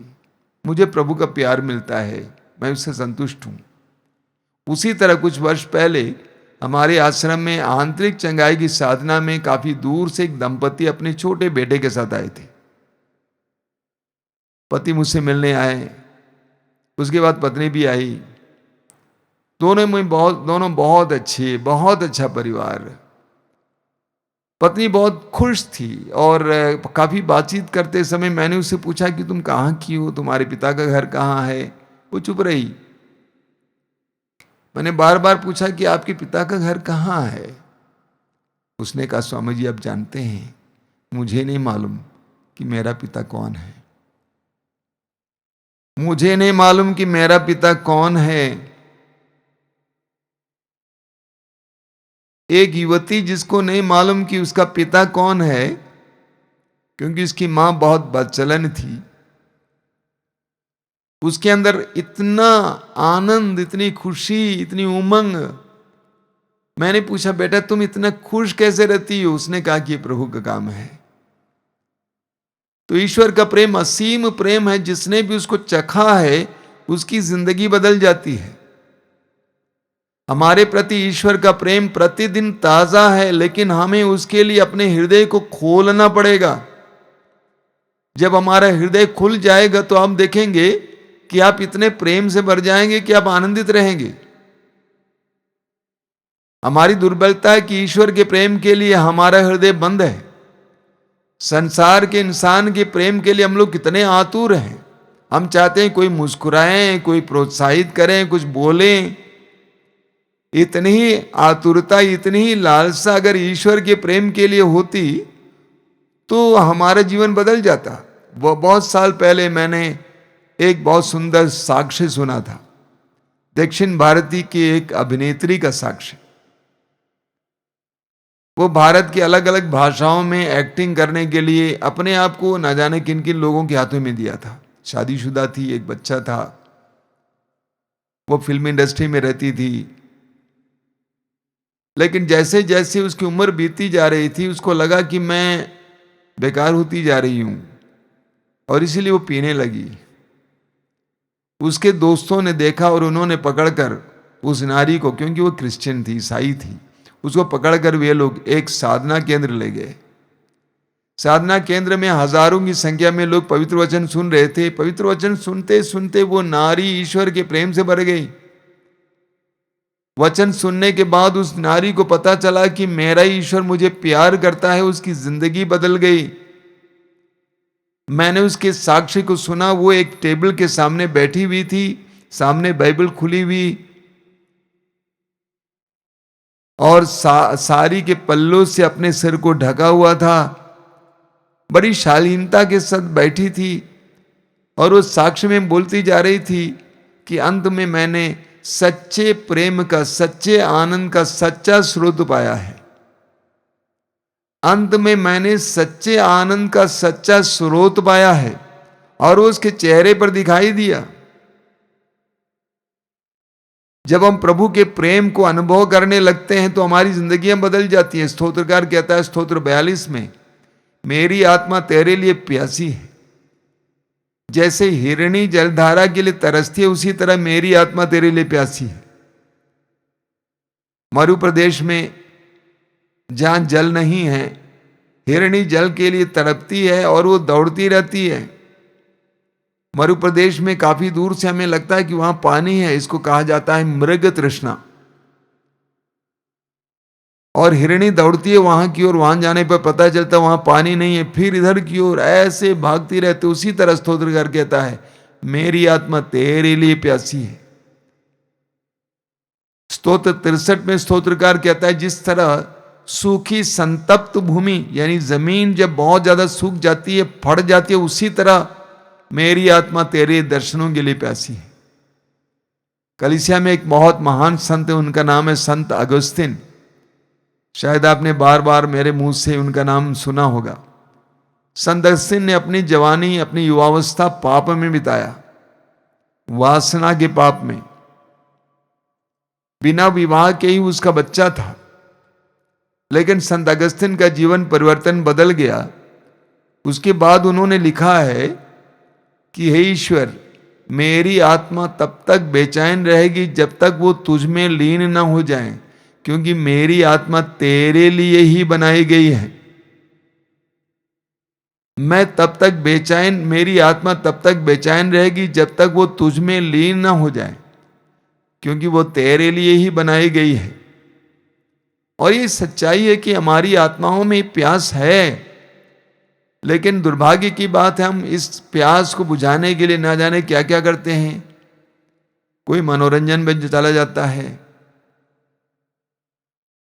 मुझे प्रभु का प्यार मिलता है, मैं उससे संतुष्ट हूं। उसी तरह कुछ वर्ष पहले हमारे आश्रम में आंतरिक चंगाई की साधना में काफी दूर से एक दंपति अपने छोटे बेटे के साथ आए थे। पति मुझसे मिलने आए, उसके बाद पत्नी भी आई। दोनों बहुत अच्छे, बहुत अच्छा परिवार। पत्नी बहुत खुश थी और काफी बातचीत करते समय मैंने उससे पूछा कि तुम कहाँ की हो, तुम्हारे पिता का घर कहाँ है। वो चुप रही। मैंने बार बार पूछा कि आपके पिता का घर कहाँ है। उसने कहा, स्वामी जी आप जानते हैं, मुझे नहीं मालूम कि मेरा पिता कौन है। मुझे नहीं मालूम कि मेरा पिता कौन है। एक युवती जिसको नहीं मालूम कि उसका पिता कौन है, क्योंकि उसकी मां बहुत बदचलन थी, उसके अंदर इतना आनंद, इतनी खुशी, इतनी उमंग। मैंने पूछा, बेटा तुम इतना खुश कैसे रहती हो? उसने कहा कि ये प्रभु का काम है। तो ईश्वर का प्रेम असीम प्रेम है, जिसने भी उसको चखा है उसकी जिंदगी बदल जाती है। हमारे प्रति ईश्वर का प्रेम प्रतिदिन ताजा है, लेकिन हमें उसके लिए अपने हृदय को खोलना पड़ेगा। जब हमारा हृदय खुल जाएगा तो हम देखेंगे कि आप इतने प्रेम से भर जाएंगे कि आप आनंदित रहेंगे। हमारी दुर्बलता है कि ईश्वर के प्रेम के लिए हमारा हृदय बंद है। संसार के इंसान के प्रेम के लिए हम लोग कितने आतुर हैं। हम चाहते हैं कोई मुस्कुराएं, कोई प्रोत्साहित करें, कुछ बोलें। इतनी ही आतुरता, इतनी ही लालसा अगर ईश्वर के प्रेम के लिए होती तो हमारा जीवन बदल जाता। वो बहुत साल पहले मैंने एक बहुत सुंदर साक्ष्य सुना था, दक्षिण भारती की एक अभिनेत्री का साक्ष्य। वो भारत की अलग अलग भाषाओं में एक्टिंग करने के लिए अपने आप को न जाने किन किन लोगों के हाथों में दिया था। शादीशुदा थी, एक बच्चा था, वो फिल्म इंडस्ट्री में रहती थी। लेकिन जैसे जैसे उसकी उम्र बीतती जा रही थी, उसको लगा कि मैं बेकार होती जा रही हूं, और इसीलिए वो पीने लगी। उसके दोस्तों ने देखा और उन्होंने पकड़कर उस नारी को, क्योंकि वो क्रिश्चियन थी, ईसाई थी, उसको पकड़कर वे लोग एक साधना केंद्र ले गए। साधना केंद्र में हजारों की संख्या में लोग पवित्र वचन सुन रहे थे। पवित्र वचन सुनते सुनते वो नारी ईश्वर के प्रेम से भर गई। वचन सुनने के बाद उस नारी को पता चला कि मेरा ईश्वर मुझे प्यार करता है। उसकी जिंदगी बदल गई। मैंने उसके साक्ष्य को सुना। वो एक टेबल के सामने बैठी हुई थी, सामने बाइबल खुली हुई और साड़ी के पल्लों से अपने सिर को ढका हुआ था। बड़ी शालीनता के साथ बैठी थी और वो साक्ष्य में बोलती जा रही थी कि अंत में मैंने सच्चे प्रेम का, सच्चे आनंद का सच्चा स्रोत पाया है। अंत में मैंने सच्चे आनंद का सच्चा स्रोत पाया है और वो उसके चेहरे पर दिखाई दिया। जब हम प्रभु के प्रेम को अनुभव करने लगते हैं तो हमारी जिंदगियां बदल जाती हैं। स्तोत्रकार कहता है स्तोत्र 42 में, मेरी आत्मा तेरे लिए प्यासी है। जैसे हिरणी जलधारा के लिए तरसती है, उसी तरह मेरी आत्मा तेरे लिए प्यासी है। मरु प्रदेश में जहां जल नहीं है, हिरणी जल के लिए तड़पती है और वो दौड़ती रहती है। मरु प्रदेश में काफी दूर से हमें लगता है कि वहां पानी है। इसको कहा जाता है मृग तृष्णा। और हिरणी दौड़ती है वहां की ओर, वहां जाने पर पता चलता वहां पानी नहीं है, फिर इधर की ओर ऐसे भागती रहते। उसी तरह स्तोत्रकार कहता है मेरी आत्मा तेरे लिए प्यासी है। स्तोत्र 63 में स्तोत्रकार कहता है जिस तरह सूखी संतप्त भूमि यानी जमीन जब बहुत ज्यादा सूख जाती है, फट जाती है, उसी तरह मेरी आत्मा तेरे दर्शनों के लिए प्यासी है। कलीसिया में एक बहुत महान संत है, उनका नाम है संत अगस्तिन। शायद आपने बार बार मेरे मुंह से उनका नाम सुना होगा। संत अगस्तिन ने अपनी जवानी, अपनी युवावस्था पाप में बिताया, वासना के पाप में। बिना विवाह के ही उसका बच्चा था। लेकिन संत अगस्तिन का जीवन परिवर्तन बदल गया। उसके बाद उन्होंने लिखा है कि हे ईश्वर, मेरी आत्मा तब तक बेचैन रहेगी जब तक वो तुझ में लीन न हो जाए, क्योंकि मेरी आत्मा तेरे लिए ही बनाई गई है। मेरी आत्मा तब तक बेचैन रहेगी जब तक वो तुझ में लीन न हो जाए, क्योंकि वो तेरे लिए ही बनाई गई है। और ये सच्चाई है कि हमारी आत्माओं में प्यास है, लेकिन दुर्भाग्य की बात है हम इस प्यास को बुझाने के लिए ना जाने क्या क्या करते हैं। कोई मनोरंजन में चला जाता है,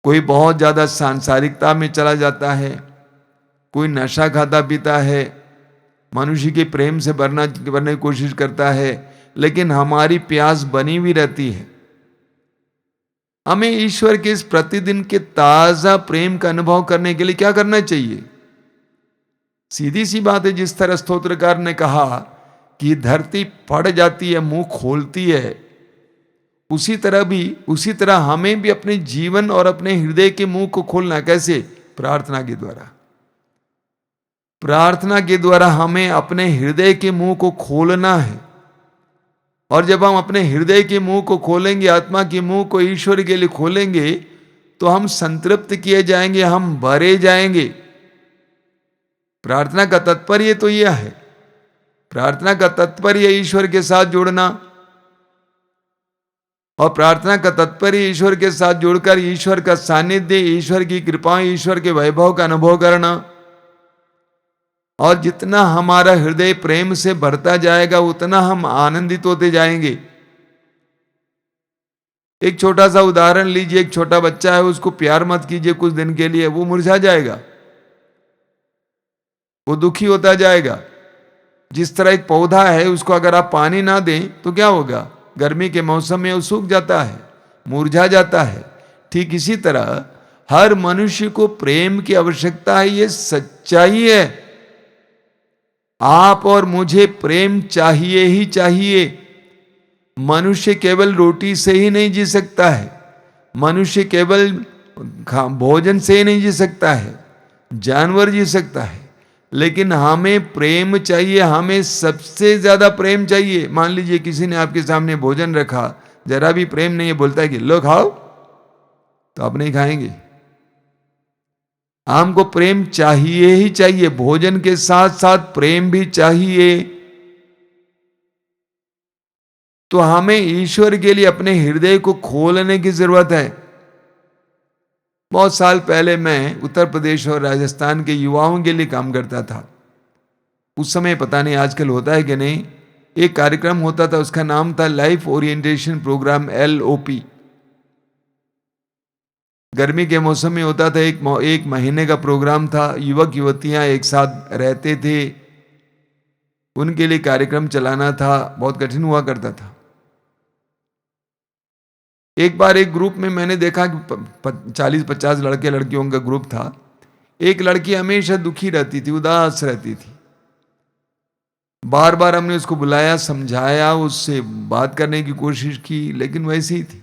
कोई बहुत ज्यादा सांसारिकता में चला जाता है, कोई नशा खाता पीता है, मनुष्य के प्रेम से भरने की कोशिश करता है, लेकिन हमारी प्यास बनी हुई रहती है। हमें ईश्वर के इस प्रतिदिन के ताजा प्रेम का अनुभव करने के लिए क्या करना चाहिए? सीधी सी बात है, जिस तरह स्तोत्रकार ने कहा कि धरती फट जाती है, मुंह खोलती है, उसी तरह हमें भी अपने जीवन और अपने हृदय के मुंह को खोलना। कैसे? प्रार्थना के द्वारा। प्रार्थना के द्वारा हमें अपने हृदय के मुंह को खोलना है। और जब हम अपने हृदय के मुंह को खोलेंगे, आत्मा के मुंह को ईश्वर के लिए खोलेंगे, तो हम संतृप्त किए जाएंगे, हम भरे जाएंगे। प्रार्थना का तात्पर्य तो यह है, प्रार्थना का तात्पर्य ईश्वर के साथ जुड़ना, और प्रार्थना का तात्पर्य ईश्वर के साथ जुड़कर ईश्वर का सानिध्य, ईश्वर की कृपा, ईश्वर के वैभव का अनुभव करना। और जितना हमारा हृदय प्रेम से भरता जाएगा, उतना हम आनंदित होते जाएंगे। एक छोटा सा उदाहरण लीजिए, एक छोटा बच्चा है, उसको प्यार मत कीजिए कुछ दिन के लिए, वो मुरझा जाएगा, वो दुखी होता जाएगा। जिस तरह एक पौधा है, उसको अगर आप पानी ना दें तो क्या होगा? गर्मी के मौसम में वो सूख जाता है, मुरझा जाता है। ठीक इसी तरह हर मनुष्य को प्रेम की आवश्यकता है, ये सच्चाई है। आप और मुझे प्रेम चाहिए ही चाहिए। मनुष्य केवल रोटी से ही नहीं जी सकता है, मनुष्य केवल भोजन से ही नहीं जी सकता है, जानवर जी सकता है, लेकिन हमें प्रेम चाहिए, हमें सबसे ज्यादा प्रेम चाहिए। मान लीजिए किसी ने आपके सामने भोजन रखा, जरा भी प्रेम नहीं है, बोलता है कि लो खाओ, तो आप नहीं खाएंगे। हमको प्रेम चाहिए ही चाहिए, भोजन के साथ साथ प्रेम भी चाहिए। तो हमें ईश्वर के लिए अपने हृदय को खोलने की जरूरत है। बहुत साल पहले मैं उत्तर प्रदेश और राजस्थान के युवाओं के लिए काम करता था। उस समय, पता नहीं आजकल होता है कि नहीं, एक कार्यक्रम होता था, उसका नाम था लाइफ ओरिएंटेशन प्रोग्राम, LOP। गर्मी के मौसम में होता था, एक महीने का प्रोग्राम था। युवक युवतियां एक साथ रहते थे, उनके लिए कार्यक्रम चलाना था, बहुत कठिन हुआ करता था। एक बार एक ग्रुप में मैंने देखा कि 40-50 लड़के लड़कियों का ग्रुप था। एक लड़की हमेशा दुखी रहती थी, उदास रहती थी। बार बार हमने उसको बुलाया, समझाया, उससे बात करने की कोशिश की, लेकिन वैसी ही थी।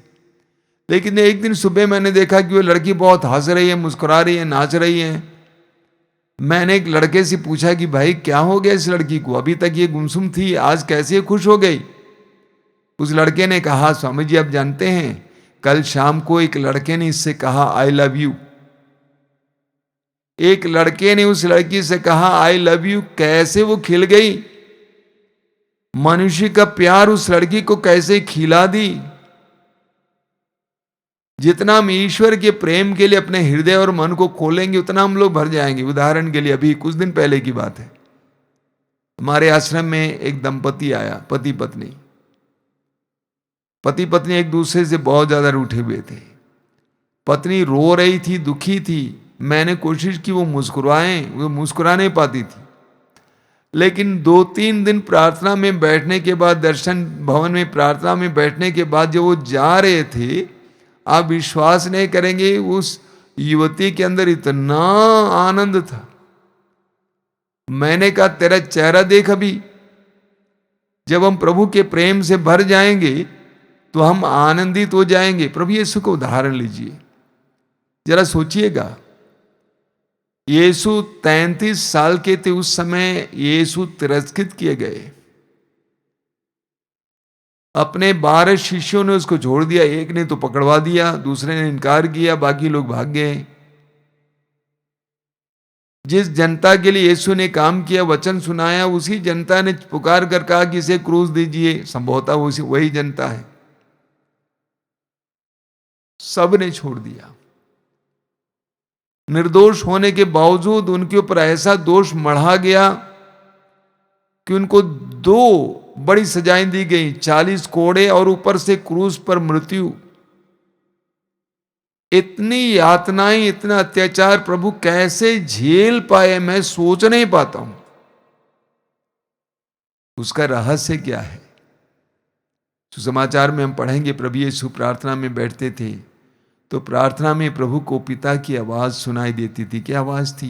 लेकिन एक दिन सुबह मैंने देखा कि वो लड़की बहुत हंस रही है, मुस्कुरा रही है, नाच रही है। मैंने एक लड़के से पूछा कि भाई क्या हो गया इस लड़की को, अभी तक ये गुमसुम थी, आज कैसे खुश हो गई? उस लड़के ने कहा, स्वामी जी आप जानते हैं, कल शाम को एक लड़के ने इससे कहा आई लव यू। एक लड़के ने उस लड़की से कहा आई लव यू। कैसे वो खिल गई, मनुष्य का प्यार उस लड़की को कैसे खिला दी। जितना हम ईश्वर के प्रेम के लिए अपने हृदय और मन को खोलेंगे, उतना हम लोग भर जाएंगे। उदाहरण के लिए, अभी कुछ दिन पहले की बात है, हमारे आश्रम में एक दंपति आया, पति पत्नी एक दूसरे से बहुत ज्यादा रूठे हुए थे। पत्नी रो रही थी, दुखी थी। मैंने कोशिश की वो मुस्कुराएं, वो मुस्कुरा नहीं पाती थी। लेकिन 2-3 दिन प्रार्थना में बैठने के बाद, दर्शन भवन में प्रार्थना में बैठने के बाद जब वो जा रहे थे, आप विश्वास नहीं करेंगे, उस युवती के अंदर इतना आनंद था। मैंने कहा तेरा चेहरा देख अभी। जब हम प्रभु के प्रेम से भर जाएंगे तो हम आनंदित हो जाएंगे। प्रभु यीशु को उदाहरण लीजिए, जरा सोचिएगा। यीशु 33 साल के थे उस समय, यीशु तिरस्कृत किए गए। अपने 12 शिष्यों ने उसको छोड़ दिया, एक ने तो पकड़वा दिया, दूसरे ने इनकार किया, बाकी लोग भाग गए। जिस जनता के लिए यीशु ने काम किया, वचन सुनाया, उसी जनता ने पुकार कर कहा कि इसे क्रूस दीजिए। संभवतः वही जनता है। सब ने छोड़ दिया। निर्दोष होने के बावजूद उनके ऊपर ऐसा दोष मढ़ा गया कि उनको 2 बड़ी सजाएं दी गई, 40 कोड़े और ऊपर से क्रूस पर मृत्यु। इतनी यातनाएं, इतना अत्याचार प्रभु कैसे झेल पाए, मैं सोच नहीं पाता हूं। उसका रहस्य क्या है? सुसमाचार में हम पढ़ेंगे, प्रभु यीशु प्रार्थना में बैठते थे तो प्रार्थना में प्रभु को पिता की आवाज सुनाई देती थी। क्या आवाज थी?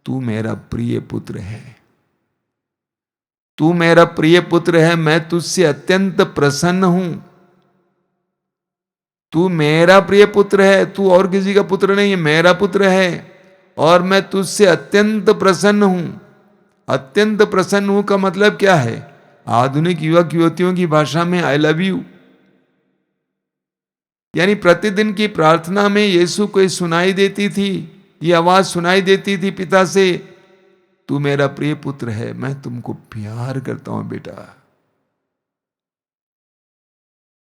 तू मेरा प्रिय पुत्र है, तू मेरा प्रिय पुत्र है, मैं तुझसे अत्यंत प्रसन्न हूं। तू मेरा प्रिय पुत्र है, तू और किसी का पुत्र नहीं है, मेरा पुत्र है और मैं तुझसे अत्यंत प्रसन्न हूं। अत्यंत प्रसन्न हूं का मतलब क्या है? आधुनिक युवक युवतियों की भाषा में आई लव यू। यानी प्रतिदिन की प्रार्थना में यीशु को सुनाई देती थी, ये आवाज सुनाई देती थी पिता से, तू मेरा प्रिय पुत्र है, मैं तुमको प्यार करता हूं बेटा।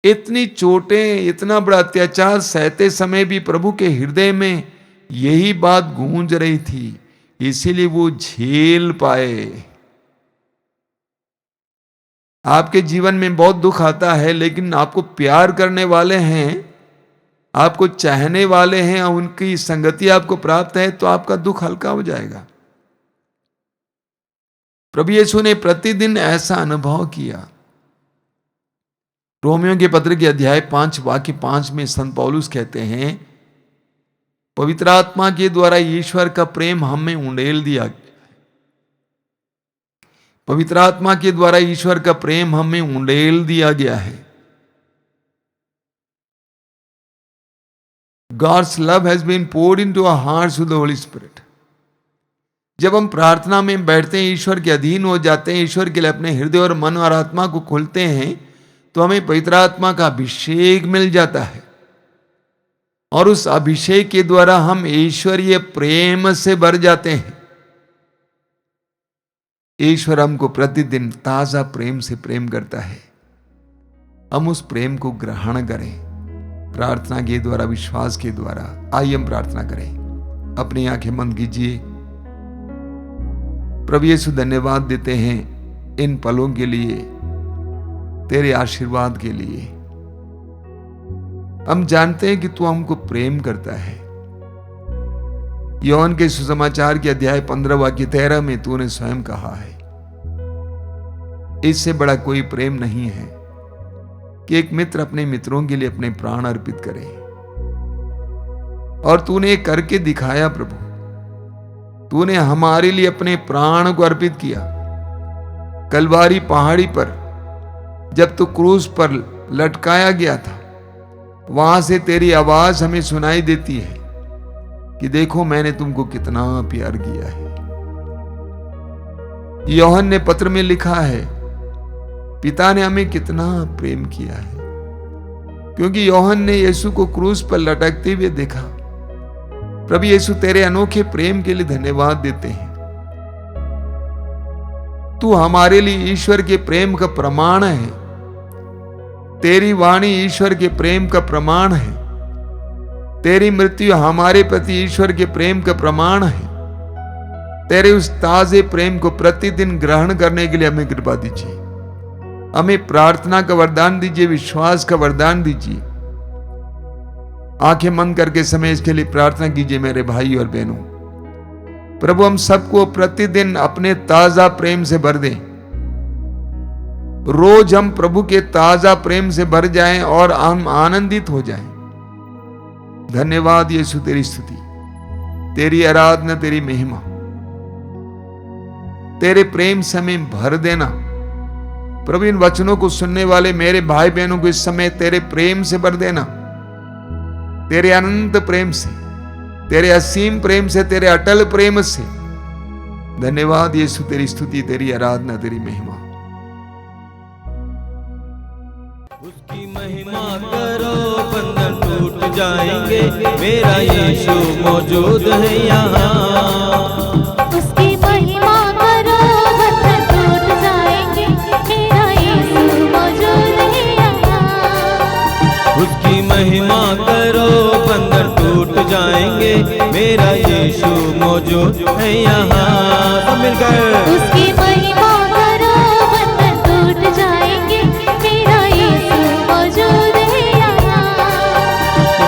इतनी चोटें, इतना बड़ा अत्याचार सहते समय भी प्रभु के हृदय में यही बात गूंज रही थी, इसीलिए वो झेल पाए। आपके जीवन में बहुत दुख आता है, लेकिन आपको प्यार करने वाले हैं, आपको चाहने वाले हैं, उनकी संगति आपको प्राप्त है तो आपका दुख हल्का हो जाएगा। प्रभु यीशु ने प्रतिदिन ऐसा अनुभव किया। रोमियो के पत्र के अध्याय 5 वाक्य 5 में संत पौलुस कहते हैं, पवित्र आत्मा के द्वारा ईश्वर का प्रेम हम में उंडेल दिया। पवित्र आत्मा के द्वारा ईश्वर का प्रेम हम में उंडेल दिया गया है। God's love has been poured into our hearts with the Holy Spirit. जब हम प्रार्थना में बैठते हैं, ईश्वर के अधीन हो जाते हैं, ईश्वर के लिए अपने हृदय और मन और आत्मा को खोलते हैं, तो हमें पवित्र आत्मा का अभिषेक मिल जाता है और उस अभिषेक के द्वारा हम ईश्वरीय प्रेम से भर जाते हैं। ईश्वर हमको प्रतिदिन ताजा प्रेम से प्रेम करता है। हम उस प्रेम को ग्रहण करें प्रार्थना के द्वारा, विश्वास के द्वारा। आइए हम प्रार्थना करें। अपनी आंखें बंद कीजिए। प्रभु यीशु धन्यवाद देते हैं इन पलों के लिए, तेरे आशीर्वाद के लिए। हम जानते हैं कि तू हमको प्रेम करता है। योहन के सुसमाचार के अध्याय 15 वाक्य 13 में तूने स्वयं कहा है, इससे बड़ा कोई प्रेम नहीं है कि एक मित्र अपने मित्रों के लिए अपने प्राण अर्पित करे। और तूने ये करके दिखाया प्रभु। तूने हमारे लिए अपने प्राण को अर्पित किया। कलवारी पहाड़ी पर जब तू क्रूस पर लटकाया गया था, वहां से तेरी आवाज हमें सुनाई देती है कि देखो मैंने तुमको कितना प्यार किया है। योहन ने पत्र में लिखा है, पिता ने हमें कितना प्रेम किया है, क्योंकि योहन ने यीशु को क्रूस पर लटकते हुए देखा। प्रभु यीशु तेरे अनोखे प्रेम के लिए धन्यवाद देते हैं। तू हमारे लिए ईश्वर के प्रेम का प्रमाण है। तेरी वाणी ईश्वर के प्रेम का प्रमाण है। तेरी मृत्यु हमारे प्रति ईश्वर के प्रेम का प्रमाण है। तेरे उस ताजे प्रेम को प्रतिदिन ग्रहण करने के लिए हमें कृपा दीजिए। हमें प्रार्थना का वरदान दीजिए, विश्वास का वरदान दीजिए। आंखें बंद करके समय इसके लिए प्रार्थना कीजिए मेरे भाई और बहनों। प्रभु हम सबको प्रतिदिन अपने ताजा प्रेम से भर दें। रोज हम प्रभु के ताजा प्रेम से भर जाएं और हम आनंदित हो जाएं। धन्यवाद यीशु, तेरी स्तुति, तेरी आराधना, तेरी महिमा। तेरे प्रेम से हमें भर देना। प्रभु इन वचनों को सुनने वाले मेरे भाई बहनों को इस समय तेरे प्रेम से भर देना। तेरे अनंत प्रेम से, तेरे असीम प्रेम से, तेरे अटल प्रेम से। धन्यवाद यीशु, तेरी स्तुति, तेरी आराधना, तेरी महिमा। उसकी महिमा करो बंधन टूट जाएंगे, मेरा यीशु मौजूद है यहाँ। उसकी महिमा करो बंधन टूट जाएंगे, मेरा यीशु मौजूद है यहाँ। उसकी महिमा करो बंधन टूट जाएंगे, मेरा यीशु मौजूद है यहाँ। सब मिलकर उसकी महिमा करो बंधन टूट जाएंगे, मेरा यीशु मौजूद है यहाँ।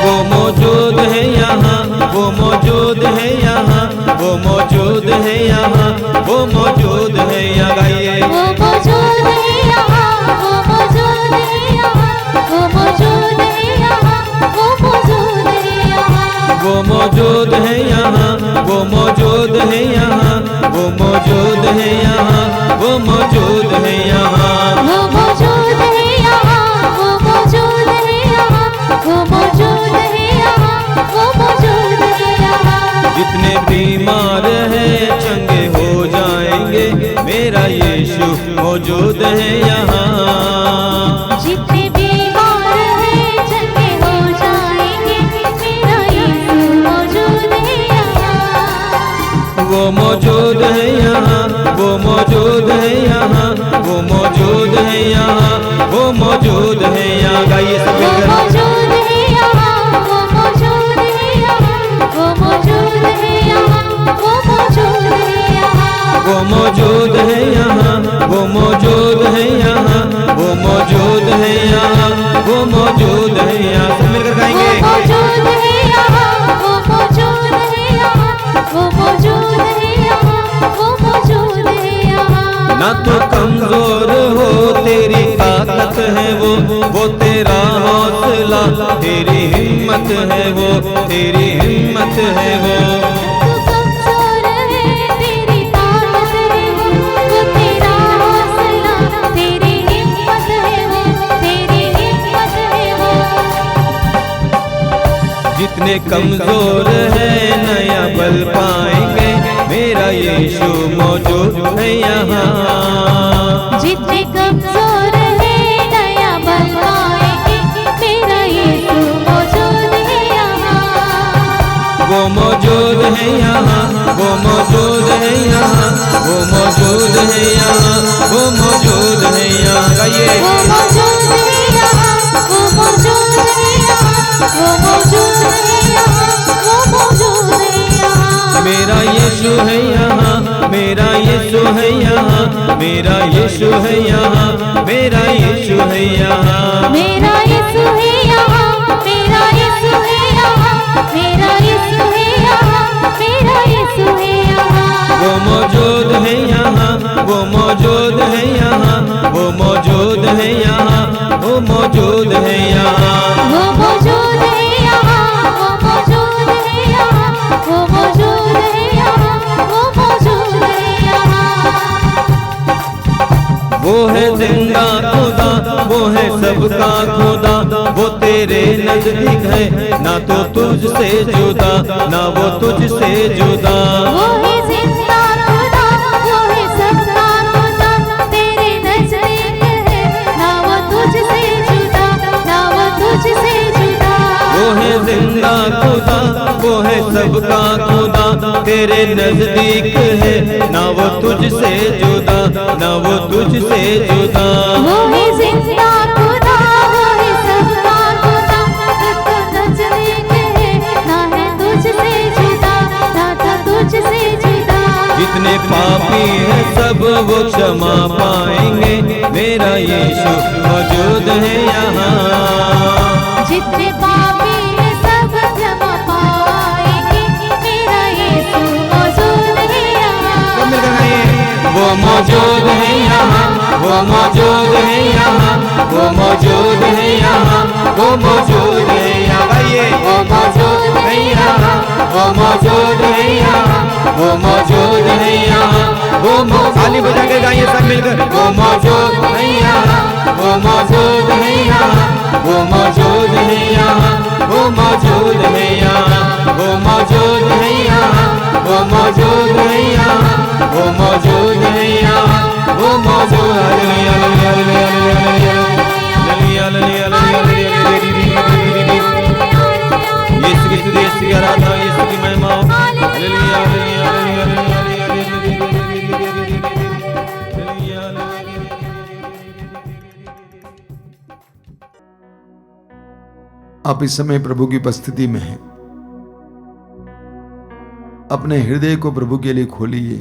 वो मौजूद है यहाँ, वो मौजूद है यहाँ, वो मौजूद है यहाँ, वो मौजूद है यहाँ। गाइए वो मौजूद है यहाँ, वो मौजूद है यहाँ, वो मौजूद है यहाँ, वो मौजूद है यहाँ। वो मौजूद है यहाँ, वो मौजूद है यहाँ, वो मौजूद है यहाँ, वो मौजूद है यहाँ। वो मौजूद है यहाँ, वो मौजूद है यहाँ, वो मौजूद है यहाँ, वो मौजूद है यहाँ। जितने बीमार हैं चंगे हो जाएंगे, मेरा यीशु मौजूद है यहाँ। जितने बीमार हैं चंगे हो जाएंगे, मेरा यीशु मौजूद है यहाँ। वो मौजूद है यहाँ, वो मौजूद है यहाँ, वो मौजूद है यहाँ, वो मौजूद है यहाँ। गाइए सब वो मिलकर मौजूद है यहाँ, वो मौजूद है यहाँ, वो मौजूद है यहाँ, वो मौजूद है यहाँ। वो मौजूद है यहाँ, वो मौजूद है यहाँ, वो मौजूद है यहाँ, वो मौजूद है यहाँ। सब मिलकर वो गाएंगे मौजूद है यहाँ, वो मौजूद है यहाँ, वो मौजूद है यहाँ, वो मौजूद है यहाँ। ना तो कमजोर हो तेरी ताकत है वो तेरा हौसला, तेरी हिम्मत है वो, तेरी हिम्मत है वो। तू कमजोर है, तेरी ताकत है वो तेरा हौसला, तेरी हिम्मत है वो, तेरी हिम्मत है वो। जितने कमजोर है नया बल पाएंगे, मेरा यीशु मौजूद है यहाँ। जितने कमजोर है नया बल पाएंगे, मेरा यीशु मौजूद है यहाँ। वो मौजूद है यहाँ, वो मौजूद है यहाँ, वो मौजूद है यहाँ, वो मौजूद है यहाँ। गाइए वो मौजूद है यहाँ, वो मौजूद है यहाँ, वो मौजूद है यहाँ, वो मौजूद है यहाँ। मेरा यीशु है यहाँ, मेरा यीशु है यहाँ, मेरा यीशु है यहाँ, मेरा यीशु है यहाँ। मेरा यीशु है यहाँ, मेरा यीशु है यहाँ, मेरा यीशु है यहाँ, मेरा यीशु है यहाँ। वो मौजूद है यहाँ, वो मौजूद है यहाँ, वो मौजूद है यहाँ, वो मौजूद है यहाँ। वो मौजूद है यहाँ, वो मौजूद है यहाँ, वो मौजूद है यहाँ, वो मौजूद है यहाँ। वो है जिंदा खुदा, वो है सबका खुदा, वो तेरे नजदीक है, ना तो तुझसे जुदा, ना वो तुझसे जुदा। वो है जिंदा खुदा, वो है सबका खुदा, तेरे नजदीक है, ना वो तुझसे जुदा, ना वो तुझसे जुदा। वो है जिंदा खुदा, वो है सबका खुदा, तेरे नजदीक है, ना वो तुझसे जुदा, ना वो तुझसे जुदा। वो है जिंदा खुदा, वो है सबका खुदा, तो नजदीक है, ना है तुझसे जुदा, ना था तुझसे जुदा। जितने पापी हैं सब वो क्षमा पाएंगे, मेरा यीशु मौजूद है यहाँ। जितने पापी हैं सब क्षमा पाएंगे, मेरा यीशु मौजूद है यहाँ। वो मौजूद है यहाँ, वो मौजूद है यहाँ, वो मौजूद है यहाँ, वो मौजूद है यहाँ। गाइए वो मौजूद है यहाँ, वो मौजूद है यहाँ, वो मौजूद है यहाँ, वो ताली बजा के गाइए सब मिलकर। वो मौजूद है यहाँ, वो मौजूद है यहाँ, वो मौजूद है यहाँ, वो मौजूद है यहाँ, वो मौजूद है यहाँ, वो मौजूद है यहाँ, वो मौजूद है यहाँ, वो मौजूद है। आप इस समय प्रभु की उपस्थिति में हैं, अपने हृदय को प्रभु के लिए खोलिए।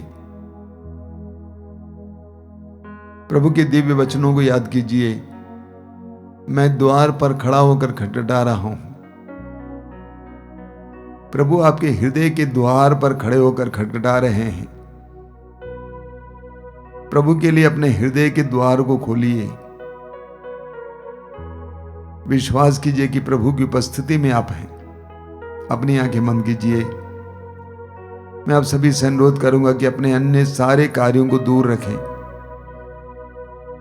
प्रभु के दिव्य वचनों को याद कीजिए। मैं द्वार पर खड़ा होकर खटखटा रहा हूं। प्रभु आपके हृदय के द्वार पर खड़े होकर खटखटा रहे हैं। प्रभु के लिए अपने हृदय के द्वार को खोलिए। विश्वास कीजिए कि प्रभु की उपस्थिति में आप हैं। अपनी आंखें बंद कीजिए। मैं आप सभी से अनुरोध करूंगा कि अपने अन्य सारे कार्यों को दूर रखें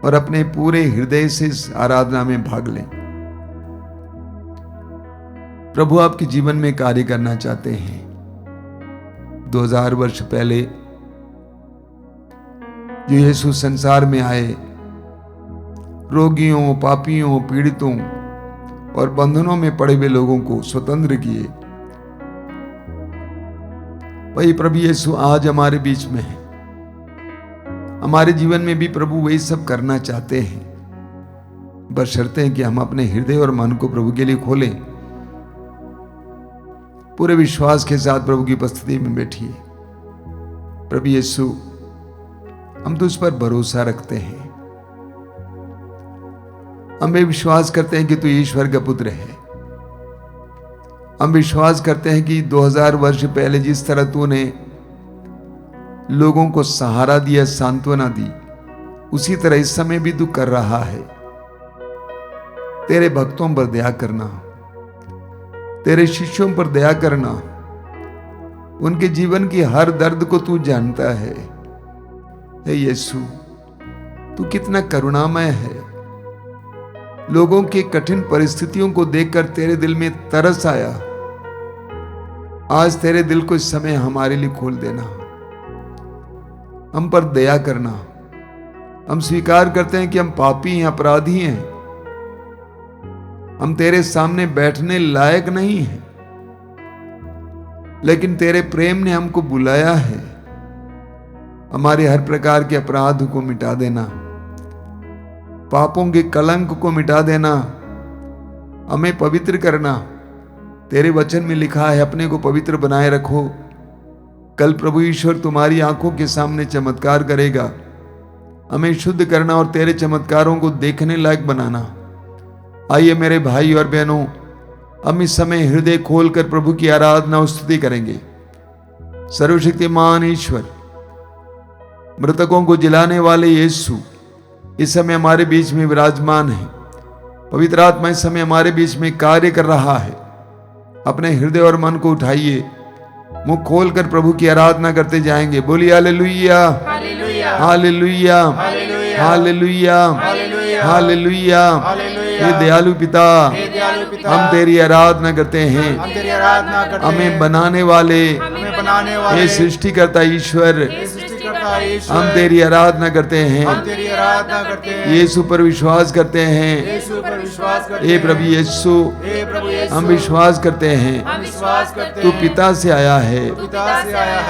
और अपने पूरे हृदय से इस आराधना में भाग लें। प्रभु आपके जीवन में कार्य करना चाहते हैं। 2000 वर्ष पहले जो यीशु संसार में आए, रोगियों, पापियों, पीड़ितों और बंधनों में पड़े हुए लोगों को स्वतंत्र किए, वही प्रभु यीशु आज हमारे बीच में है। हमारे जीवन में भी प्रभु वही सब करना चाहते हैं, बशर्ते कि हम अपने हृदय और मन को प्रभु के लिए खोलें। पूरे विश्वास के साथ प्रभु की उपस्थिति में बैठिए। प्रभु यीशु, हम तुझ पर भरोसा रखते हैं। हम विश्वास करते हैं कि तू ईश्वर का पुत्र है। हम विश्वास करते हैं कि 2000 वर्ष पहले जिस तरह तूने लोगों को सहारा दिया, सांत्वना दी, उसी तरह इस समय भी तू कर रहा है। तेरे भक्तों पर दया करना, तेरे शिष्यों पर दया करना। उनके जीवन की हर दर्द को तू जानता है। हे यीशु, तू कितना करुणामय है। लोगों की कठिन परिस्थितियों को देखकर तेरे दिल में तरस आया। आज तेरे दिल को इस समय हमारे लिए खोल देना, हम पर दया करना। हम स्वीकार करते हैं कि हम पापी हैं, अपराधी हैं। हम तेरे सामने बैठने लायक नहीं हैं, लेकिन तेरे प्रेम ने हमको बुलाया है। हमारे हर प्रकार के अपराध को मिटा देना, पापों के कलंक को मिटा देना, हमें पवित्र करना। तेरे वचन में लिखा है, अपने को पवित्र बनाए रखो। कल प्रभु ईश्वर तुम्हारी आंखों के सामने चमत्कार करेगा। हमें शुद्ध करना और तेरे चमत्कारों को देखने लायक बनाना। आइए मेरे भाई और बहनों, हम इस समय हृदय खोलकर प्रभु की आराधना और स्तुति करेंगे। सर्वशक्तिमान ईश्वर, मृतकों को जिलाने वाले यीशु इस समय हमारे बीच में विराजमान है। पवित्र आत्मा इस समय हमारे बीच में कार्य कर रहा है। अपने हृदय और मन को उठाइए, मुंह खोलकर प्रभु की आराधना करते जाएंगे। बोलिए हालेलुया, हालेलुया, हालेलुया, हालेलुया। हे दयालु पिता, हम तेरी आराधना करते हैं। हमें बनाने वाले, हे सृष्टिकर्ता ईश्वर, हम तेरी आराधना करते हैं। यीशु पर विश्वास करते हैं। हे प्रभु यीशु, हम विश्वास करते हैं तू पिता से आया है,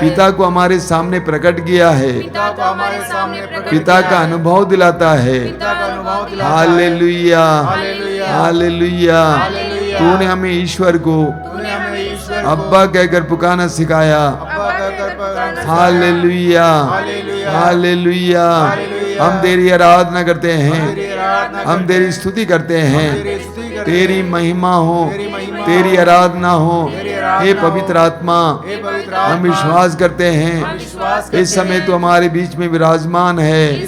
पिता को हमारे सामने प्रकट किया है, पिता का अनुभव दिलाता है। Hallelujah, hallelujah. तूने हमें ईश्वर को अब्बा कहकर पुकारना सिखाया। Hallelujah, hallelujah. हम तेरी आराधना करते हैं, हम तेरी स्तुति करते हैं। तेरी महिमा हो, तेरी आराधना हो। हे पवित्र आत्मा, हम विश्वास करते हैं इस समय तू हमारे बीच में विराजमान है।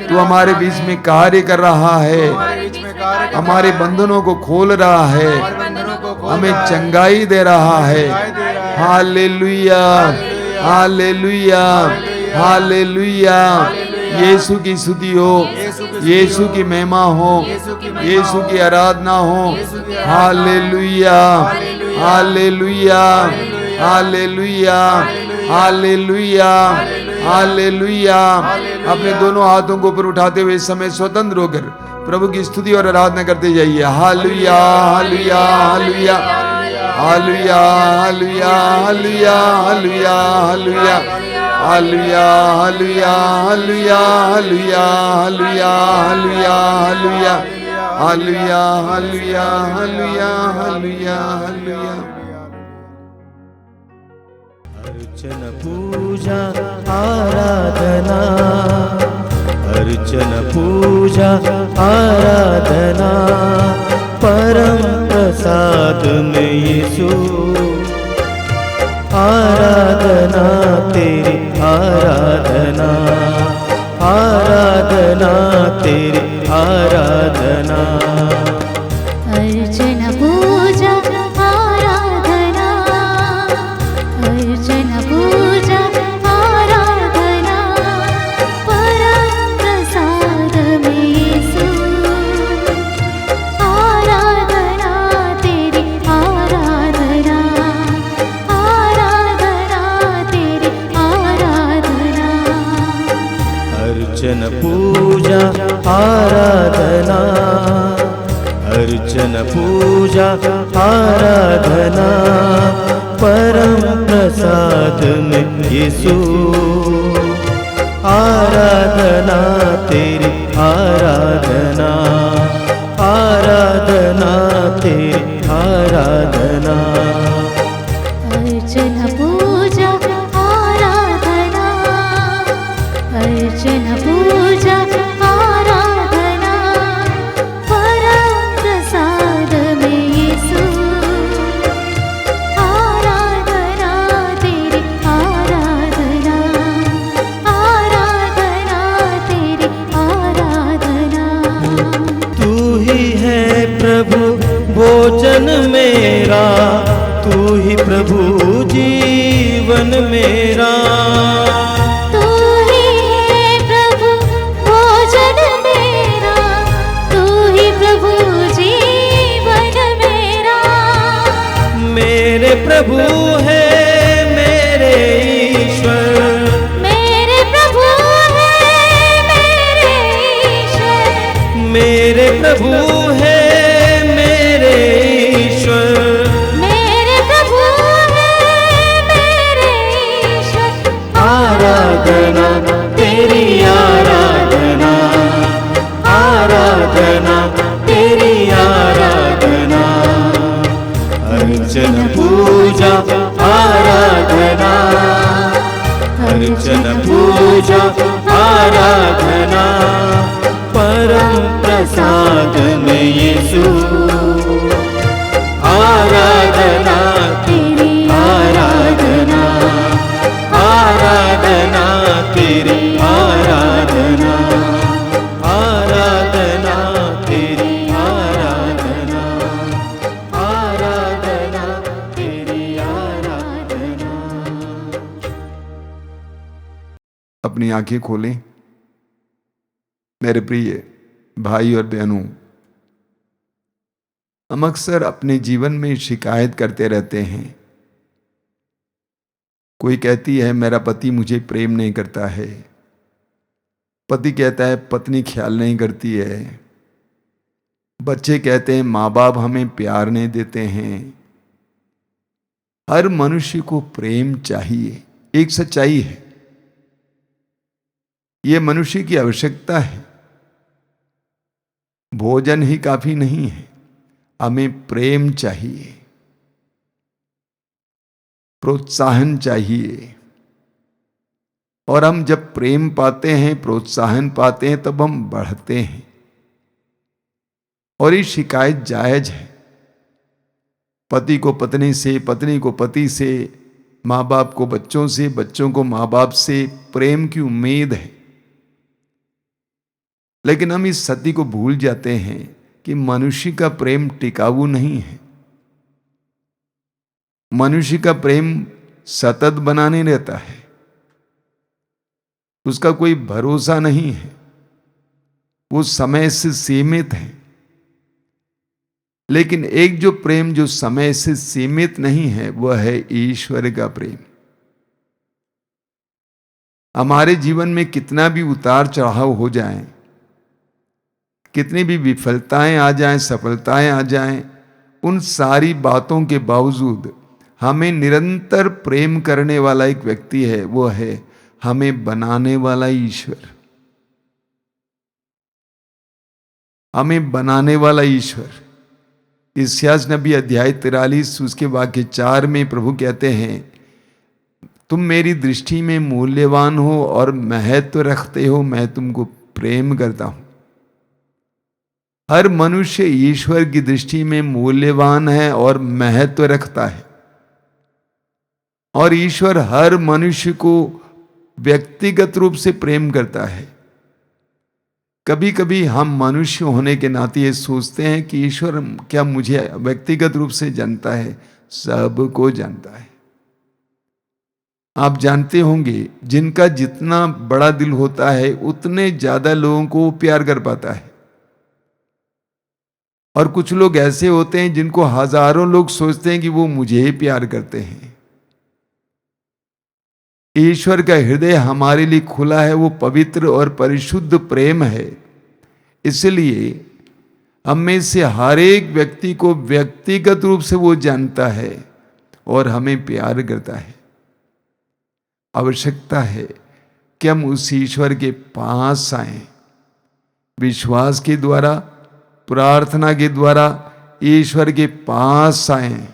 तू हमारे बीच में कार्य कर रहा है, हमारे बंधनों को खोल रहा है, हमें चंगाई दे रहा है। Hallelujah, hallelujah, hallelujah. यीशु की स्तुति हो, यीशु की महिमा हो, यीशु की आराधना हो। Hallelujah, hallelujah, hallelujah, hallelujah, hallelujah. अपने दोनों हाथों को ऊपर उठाते हुए इस समय स्वतंत्र होकर प्रभु की स्तुति और आराधना करते जाइए। Hallelujah, hallelujah, hallelujah, hallelujah, hallelujah, hallelujah, hallelujah, hallelujah, hallelujah, hallelujah, hallelujah, hallelujah, hallelujah, hallelujah, hallelujah, hallelujah hallelujah hallelujah hallelujah hallelujah. अर्चन पूजा आराधना, अर्चन पूजा आराधना, परम प्रसाद में यीशु, आराधना तेरी आराधना, आराधना तेरी आराधना। अर्चन पूजा आराधना, अर्चन पूजा आराधना, परम प्रसाद में यीशु, आराधना तेरी आराधना, आराधना तेरी आराधना। अर्चन पूजा आराधना, अर्चन पूजा आराधना, परम प्रसाद में यीशु, आराधना तेरी आराधना, आराधना तेरी आराधना। अर्चन पूजा आराधना, अर्चन पूजा आराधना, परम प्रसाद में यीशु, आराधना तेरी आराधना, आराधना तेरी आराधना। तू ही है प्रभु भोजन मेरा, तू ही प्रभु जीवन मेरा, तू ही है प्रभु भोजन मेरा, तू ही प्रभु जीवन मेरा। मेरे प्रभु है मेरे ईश्वर, मेरे प्रभु है मेरे ईश्वर, मेरे प्रभु है मेरे ईश्वर, मेरे प्रभु है मेरे ईश्वर। आराधना तेरी आराधना, आराधना तेरी आराधना। अर्चन पूजा आराधना, अर्चन पूजा आराधना, परम प्रसाद में यीशु, आराधना तेरी आराधना, आराधना तेरी आराधना, आराधना तेरी आराधना, आराधना तेरी आराधना। अपनी आंखें खोलें मेरे प्रिय भाई और बहनों। हम अक्सर अपने जीवन में शिकायत करते रहते हैं। कोई कहती है मेरा पति मुझे प्रेम नहीं करता है, पति कहता है पत्नी ख्याल नहीं करती है, बच्चे कहते हैं माँ बाप हमें प्यार नहीं देते हैं। हर मनुष्य को प्रेम चाहिए, एक सच्चाई है, यह मनुष्य की आवश्यकता है। भोजन ही काफी नहीं है, हमें प्रेम चाहिए, प्रोत्साहन चाहिए। और हम जब प्रेम पाते हैं, प्रोत्साहन पाते हैं, तब हम बढ़ते हैं। और ये शिकायत जायज है। पति को पत्नी से, पत्नी को पति से, माँ बाप को बच्चों से, बच्चों को माँ बाप से प्रेम की उम्मीद है। लेकिन हम इस सत्य को भूल जाते हैं कि मनुष्य का प्रेम टिकाऊ नहीं है। मनुष्य का प्रेम सतत बना नहीं रहता है, उसका कोई भरोसा नहीं है, वो समय से सीमित है। लेकिन एक जो प्रेम जो समय से सीमित नहीं है, वह है ईश्वर का प्रेम। हमारे जीवन में कितना भी उतार चढ़ाव हो जाए, कितनी भी विफलताएं आ जाएं, सफलताएं आ जाएं, उन सारी बातों के बावजूद हमें निरंतर प्रेम करने वाला एक व्यक्ति है, वो है हमें बनाने वाला ईश्वर। हमें बनाने वाला ईश्वर। इस्यास नबी अध्याय 43 उसके वाक्य 4 में प्रभु कहते हैं, तुम मेरी दृष्टि में मूल्यवान हो और महत्व रखते हो, मैं तुमको प्रेम करता हूं। हर मनुष्य ईश्वर की दृष्टि में मूल्यवान है और महत्व रखता है, और ईश्वर हर मनुष्य को व्यक्तिगत रूप से प्रेम करता है। कभी कभी हम मनुष्य होने के नाते ये सोचते हैं कि ईश्वर क्या मुझे व्यक्तिगत रूप से जानता है? सबको जानता है। आप जानते होंगे, जिनका जितना बड़ा दिल होता है उतने ज्यादा लोगों को वो प्यार कर पाता है, और कुछ लोग ऐसे होते हैं जिनको हजारों लोग सोचते हैं कि वो मुझे ही प्यार करते हैं। ईश्वर का हृदय हमारे लिए खुला है, वो पवित्र और परिशुद्ध प्रेम है। इसलिए हम में से हर एक व्यक्ति को व्यक्तिगत रूप से वो जानता है और हमें प्यार करता है। आवश्यकता है कि हम उस ईश्वर के पास आएं, विश्वास के द्वारा, प्रार्थना के द्वारा ईश्वर के पास आएं।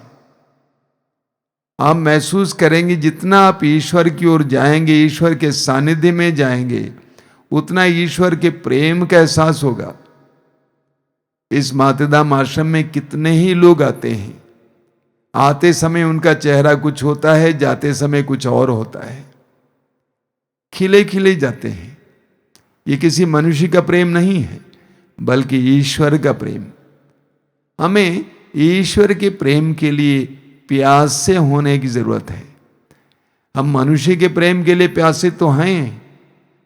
आप महसूस करेंगे जितना आप ईश्वर की ओर जाएंगे, ईश्वर के सानिध्य में जाएंगे, उतना ईश्वर के प्रेम का एहसास होगा। इस मातृधाम आश्रम में कितने ही लोग आते हैं, आते समय उनका चेहरा कुछ होता है, जाते समय कुछ और होता है, खिले खिले जाते हैं। ये किसी मनुष्य का प्रेम नहीं है, बल्कि ईश्वर का प्रेम। हमें ईश्वर के प्रेम के लिए प्यासे होने की जरूरत है। हम मनुष्य के प्रेम के लिए प्यासे तो हैं,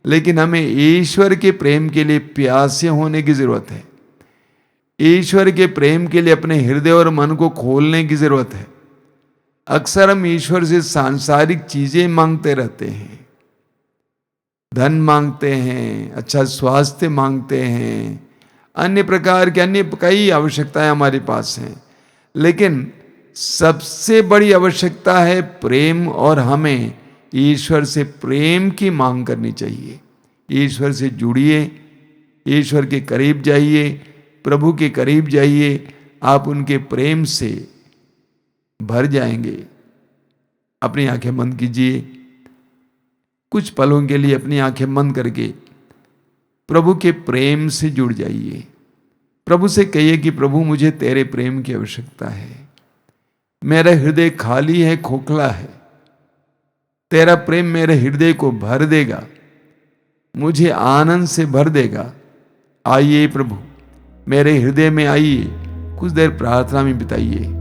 लेकिन हमें ईश्वर के प्रेम के लिए प्यासे होने की जरूरत है। ईश्वर के प्रेम के लिए अपने हृदय और मन को खोलने की जरूरत है। अक्सर हम ईश्वर से सांसारिक चीजें मांगते रहते हैं, धन मांगते हैं, अच्छा स्वास्थ्य मांगते हैं, अन्य प्रकार के अन्य कई आवश्यकताएं हमारे पास हैं, लेकिन सबसे बड़ी आवश्यकता है प्रेम, और हमें ईश्वर से प्रेम की मांग करनी चाहिए। ईश्वर से जुड़िए, ईश्वर के करीब जाइए, प्रभु के करीब जाइए, आप उनके प्रेम से भर जाएंगे। अपनी आंखें बंद कीजिए, कुछ पलों के लिए अपनी आंखें बंद करके प्रभु के प्रेम से जुड़ जाइए। प्रभु से कहिए कि प्रभु मुझे तेरे प्रेम की आवश्यकता है, मेरा हृदय खाली है, खोखला है, तेरा प्रेम मेरे हृदय को भर देगा, मुझे आनंद से भर देगा। आइए प्रभु मेरे हृदय में आइए, कुछ देर प्रार्थना में बिताइए।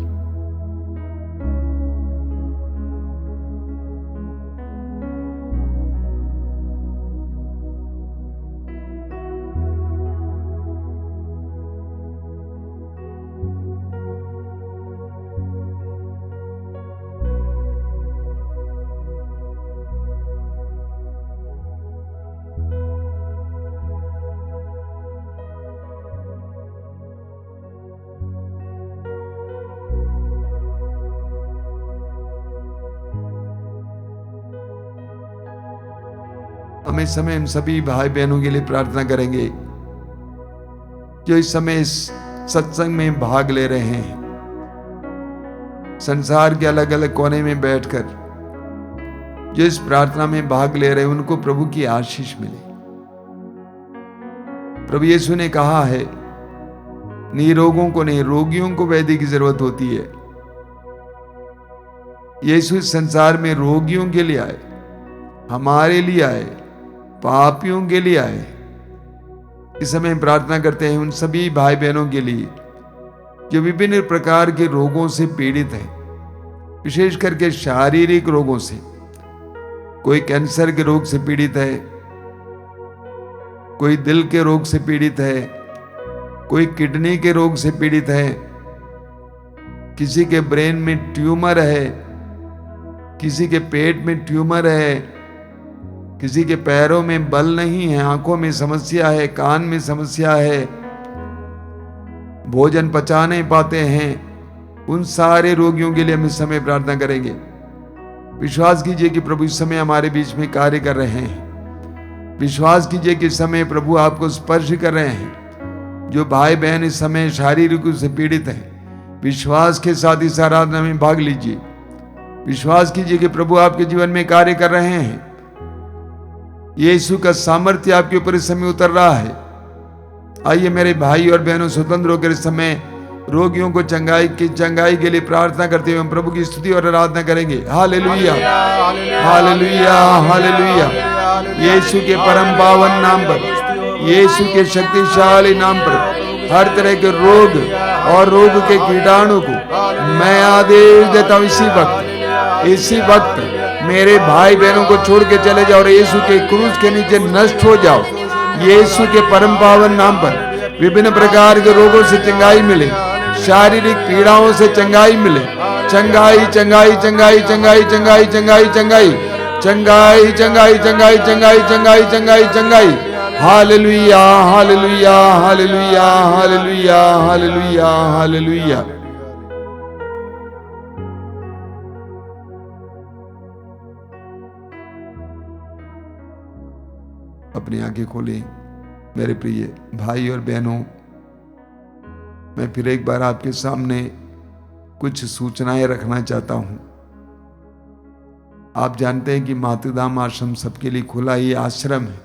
हम इस समय इन सभी भाई बहनों के लिए प्रार्थना करेंगे जो इस समय इस सत्संग में भाग ले रहे हैं, संसार के अलग अलग कोने में बैठकर जो इस प्रार्थना में भाग ले रहे हैं, उनको प्रभु की आशीष मिले। प्रभु यीशु ने कहा है, निरोगों को नहीं, रोगियों को वैद्य की जरूरत होती है। यीशु इस संसार में रोगियों के लिए आए, हमारे लिए आए, पापियों के लिए आए। इस समय प्रार्थना करते हैं उन सभी भाई बहनों के लिए जो विभिन्न प्रकार के रोगों से पीड़ित हैं, विशेष करके शारीरिक रोगों से। कोई कैंसर के रोग से पीड़ित है, कोई दिल के रोग से पीड़ित है, कोई किडनी के रोग से पीड़ित है, किसी के ब्रेन में ट्यूमर है, किसी के पेट में ट्यूमर है, किसी के पैरों में बल नहीं है, आंखों में समस्या है, कान में समस्या है, भोजन पचा नहीं पाते हैं। उन सारे रोगियों के लिए हम इस समय प्रार्थना करेंगे। विश्वास कीजिए कि प्रभु इस समय हमारे बीच में कार्य कर रहे हैं। विश्वास कीजिए कि इस समय प्रभु आपको स्पर्श कर रहे हैं। जो भाई बहन इस समय शारीरिक रूप से पीड़ित हैं, विश्वास के साथ इस आराधना में भाग लीजिए। विश्वास कीजिए कि प्रभु आपके जीवन में कार्य कर रहे हैं। यीशु का सामर्थ्य आपके ऊपर इस समय उतर रहा है। आइए मेरे भाई और बहनों, स्वतंत्र होकर इस समय रोगियों को चंगाई के लिए प्रार्थना करते हुए हम प्रभु की स्तुति और आराधना करेंगे। Hallelujah, hallelujah, hallelujah. यीशु के परम पावन नाम पर, यीशु के शक्तिशाली नाम पर हर तरह के रोग और रोग के कीटाणु को मैं आदेश देता हूँ। इसी वक्त मेरे भाई बहनों को छोड़ के चले जाओ और यीशु के क्रूस के नीचे नष्ट हो जाओ। यीशु के परम पावन नाम पर विभिन्न प्रकार के रोगों से चंगाई मिले, शारीरिक पीड़ाओं से चंगाई मिले। चंगाई, चंगाई, चंगाई, चंगाई, चंगाई, चंगाई, चंगाई, चंगाई, चंगाई, चंगाई, चंगाई, चंगाई, चंगाई, चंगाई। Hallelujah, hallelujah, hallelujah, hallelujah, hallelujah, hallelujah. अपनी आंखें खोलें मेरे प्रिय भाई और बहनों। मैं फिर एक बार आपके सामने कुछ सूचनाएं रखना चाहता हूं। आप जानते हैं कि मातृधाम आश्रम सबके लिए खुला ये आश्रम है,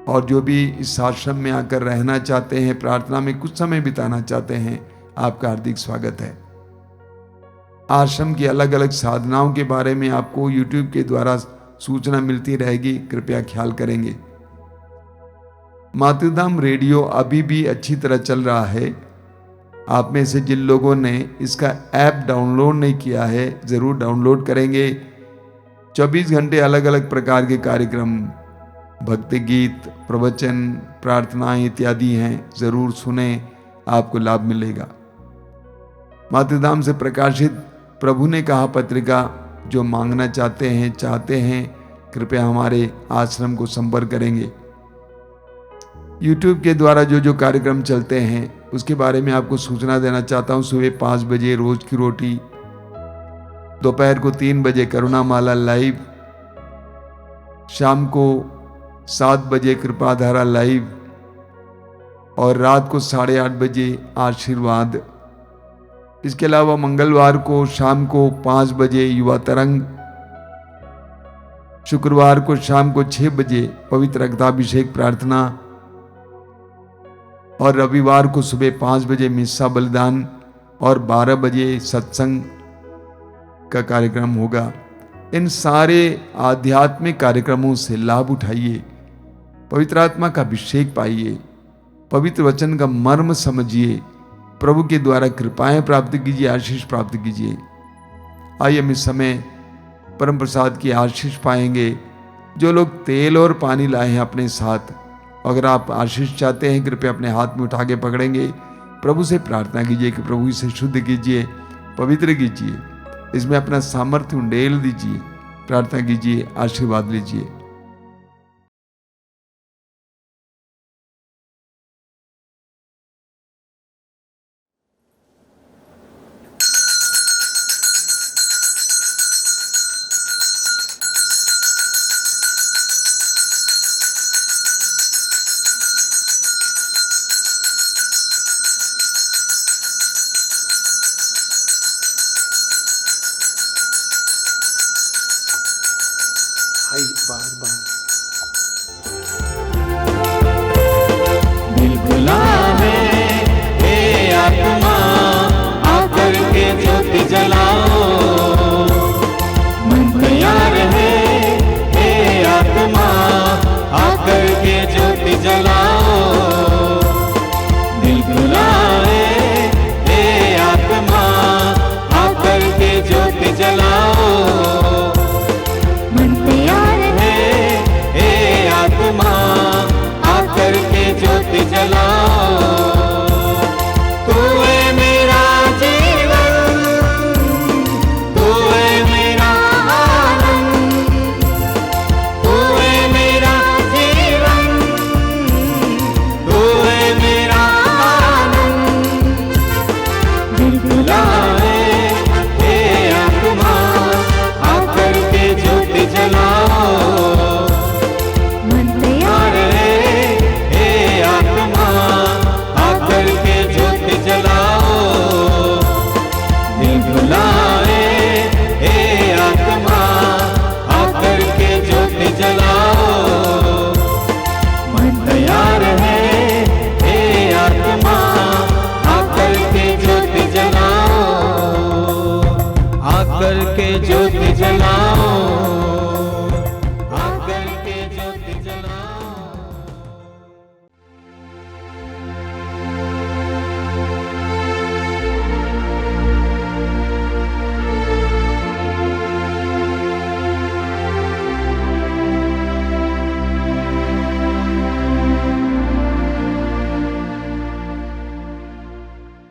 और जो भी इस आश्रम में आकर रहना चाहते हैं, प्रार्थना में कुछ समय बिताना चाहते हैं, आपका हार्दिक स्वागत है। आश्रम की अलग अलग साधनाओं के बारे में आपको YouTube के द्वारा सूचना मिलती रहेगी, कृपया ख्याल करेंगे। मातृधाम रेडियो अभी भी अच्छी तरह चल रहा है। आप में से जिन लोगों ने इसका ऐप डाउनलोड नहीं किया है, ज़रूर डाउनलोड करेंगे। 24 घंटे अलग अलग प्रकार के कार्यक्रम, भक्ति गीत, प्रवचन, प्रार्थनाएं इत्यादि हैं, ज़रूर सुने, आपको लाभ मिलेगा। मातृधाम से प्रकाशित प्रभु ने कहा पत्रिका जो मांगना चाहते हैं, कृपया हमारे आश्रम को संपर्क करेंगे। YouTube के द्वारा जो कार्यक्रम चलते हैं उसके बारे में आपको सूचना देना चाहता हूँ। सुबह 5 बजे रोज की रोटी, दोपहर को 3 बजे करुणामाला लाइव, शाम को 7 बजे कृपाधारा लाइव, और रात को 8:30 बजे आशीर्वाद। इसके अलावा मंगलवार को शाम को 5 बजे युवा तरंग, शुक्रवार को शाम को 6 बजे पवित्र रक्ताभिषेक प्रार्थना, और रविवार को सुबह 5 बजे मिस्सा बलिदान और 12 बजे सत्संग का कार्यक्रम होगा। इन सारे आध्यात्मिक कार्यक्रमों से लाभ उठाइए, पवित्र आत्मा का अभिषेक पाइए, पवित्र वचन का मर्म समझिए, प्रभु के द्वारा कृपाएं प्राप्त कीजिए, आशीष प्राप्त कीजिए। आइए हम इस समय परम प्रसाद की आशीष पाएंगे। जो लोग तेल और पानी लाए हैं अपने साथ, अगर आप आशीष चाहते हैं, कृपया अपने हाथ में उठा के पकड़ेंगे। प्रभु से प्रार्थना कीजिए कि प्रभु इसे शुद्ध कीजिए, पवित्र कीजिए, इसमें अपना सामर्थ्य उंडेल दीजिए, प्रार्थना कीजिए, आशीर्वाद लीजिए। दिल खुला है हे आत्मा, आकर के ज्योति जलाओ। मन तैयार है हे आत्मा, आकर के ज्योति जलाओ। दिल खुला है हे आत्मा, आकर के ज्योति जलाओ। मन तैयार है हे आत्मा, आकर के ज्योति जलाओ। तू है मेरा जीवन, तू है मेरा आनंद, तू है मेरा जीवन, तू है मेरा आनंद। दिल खुला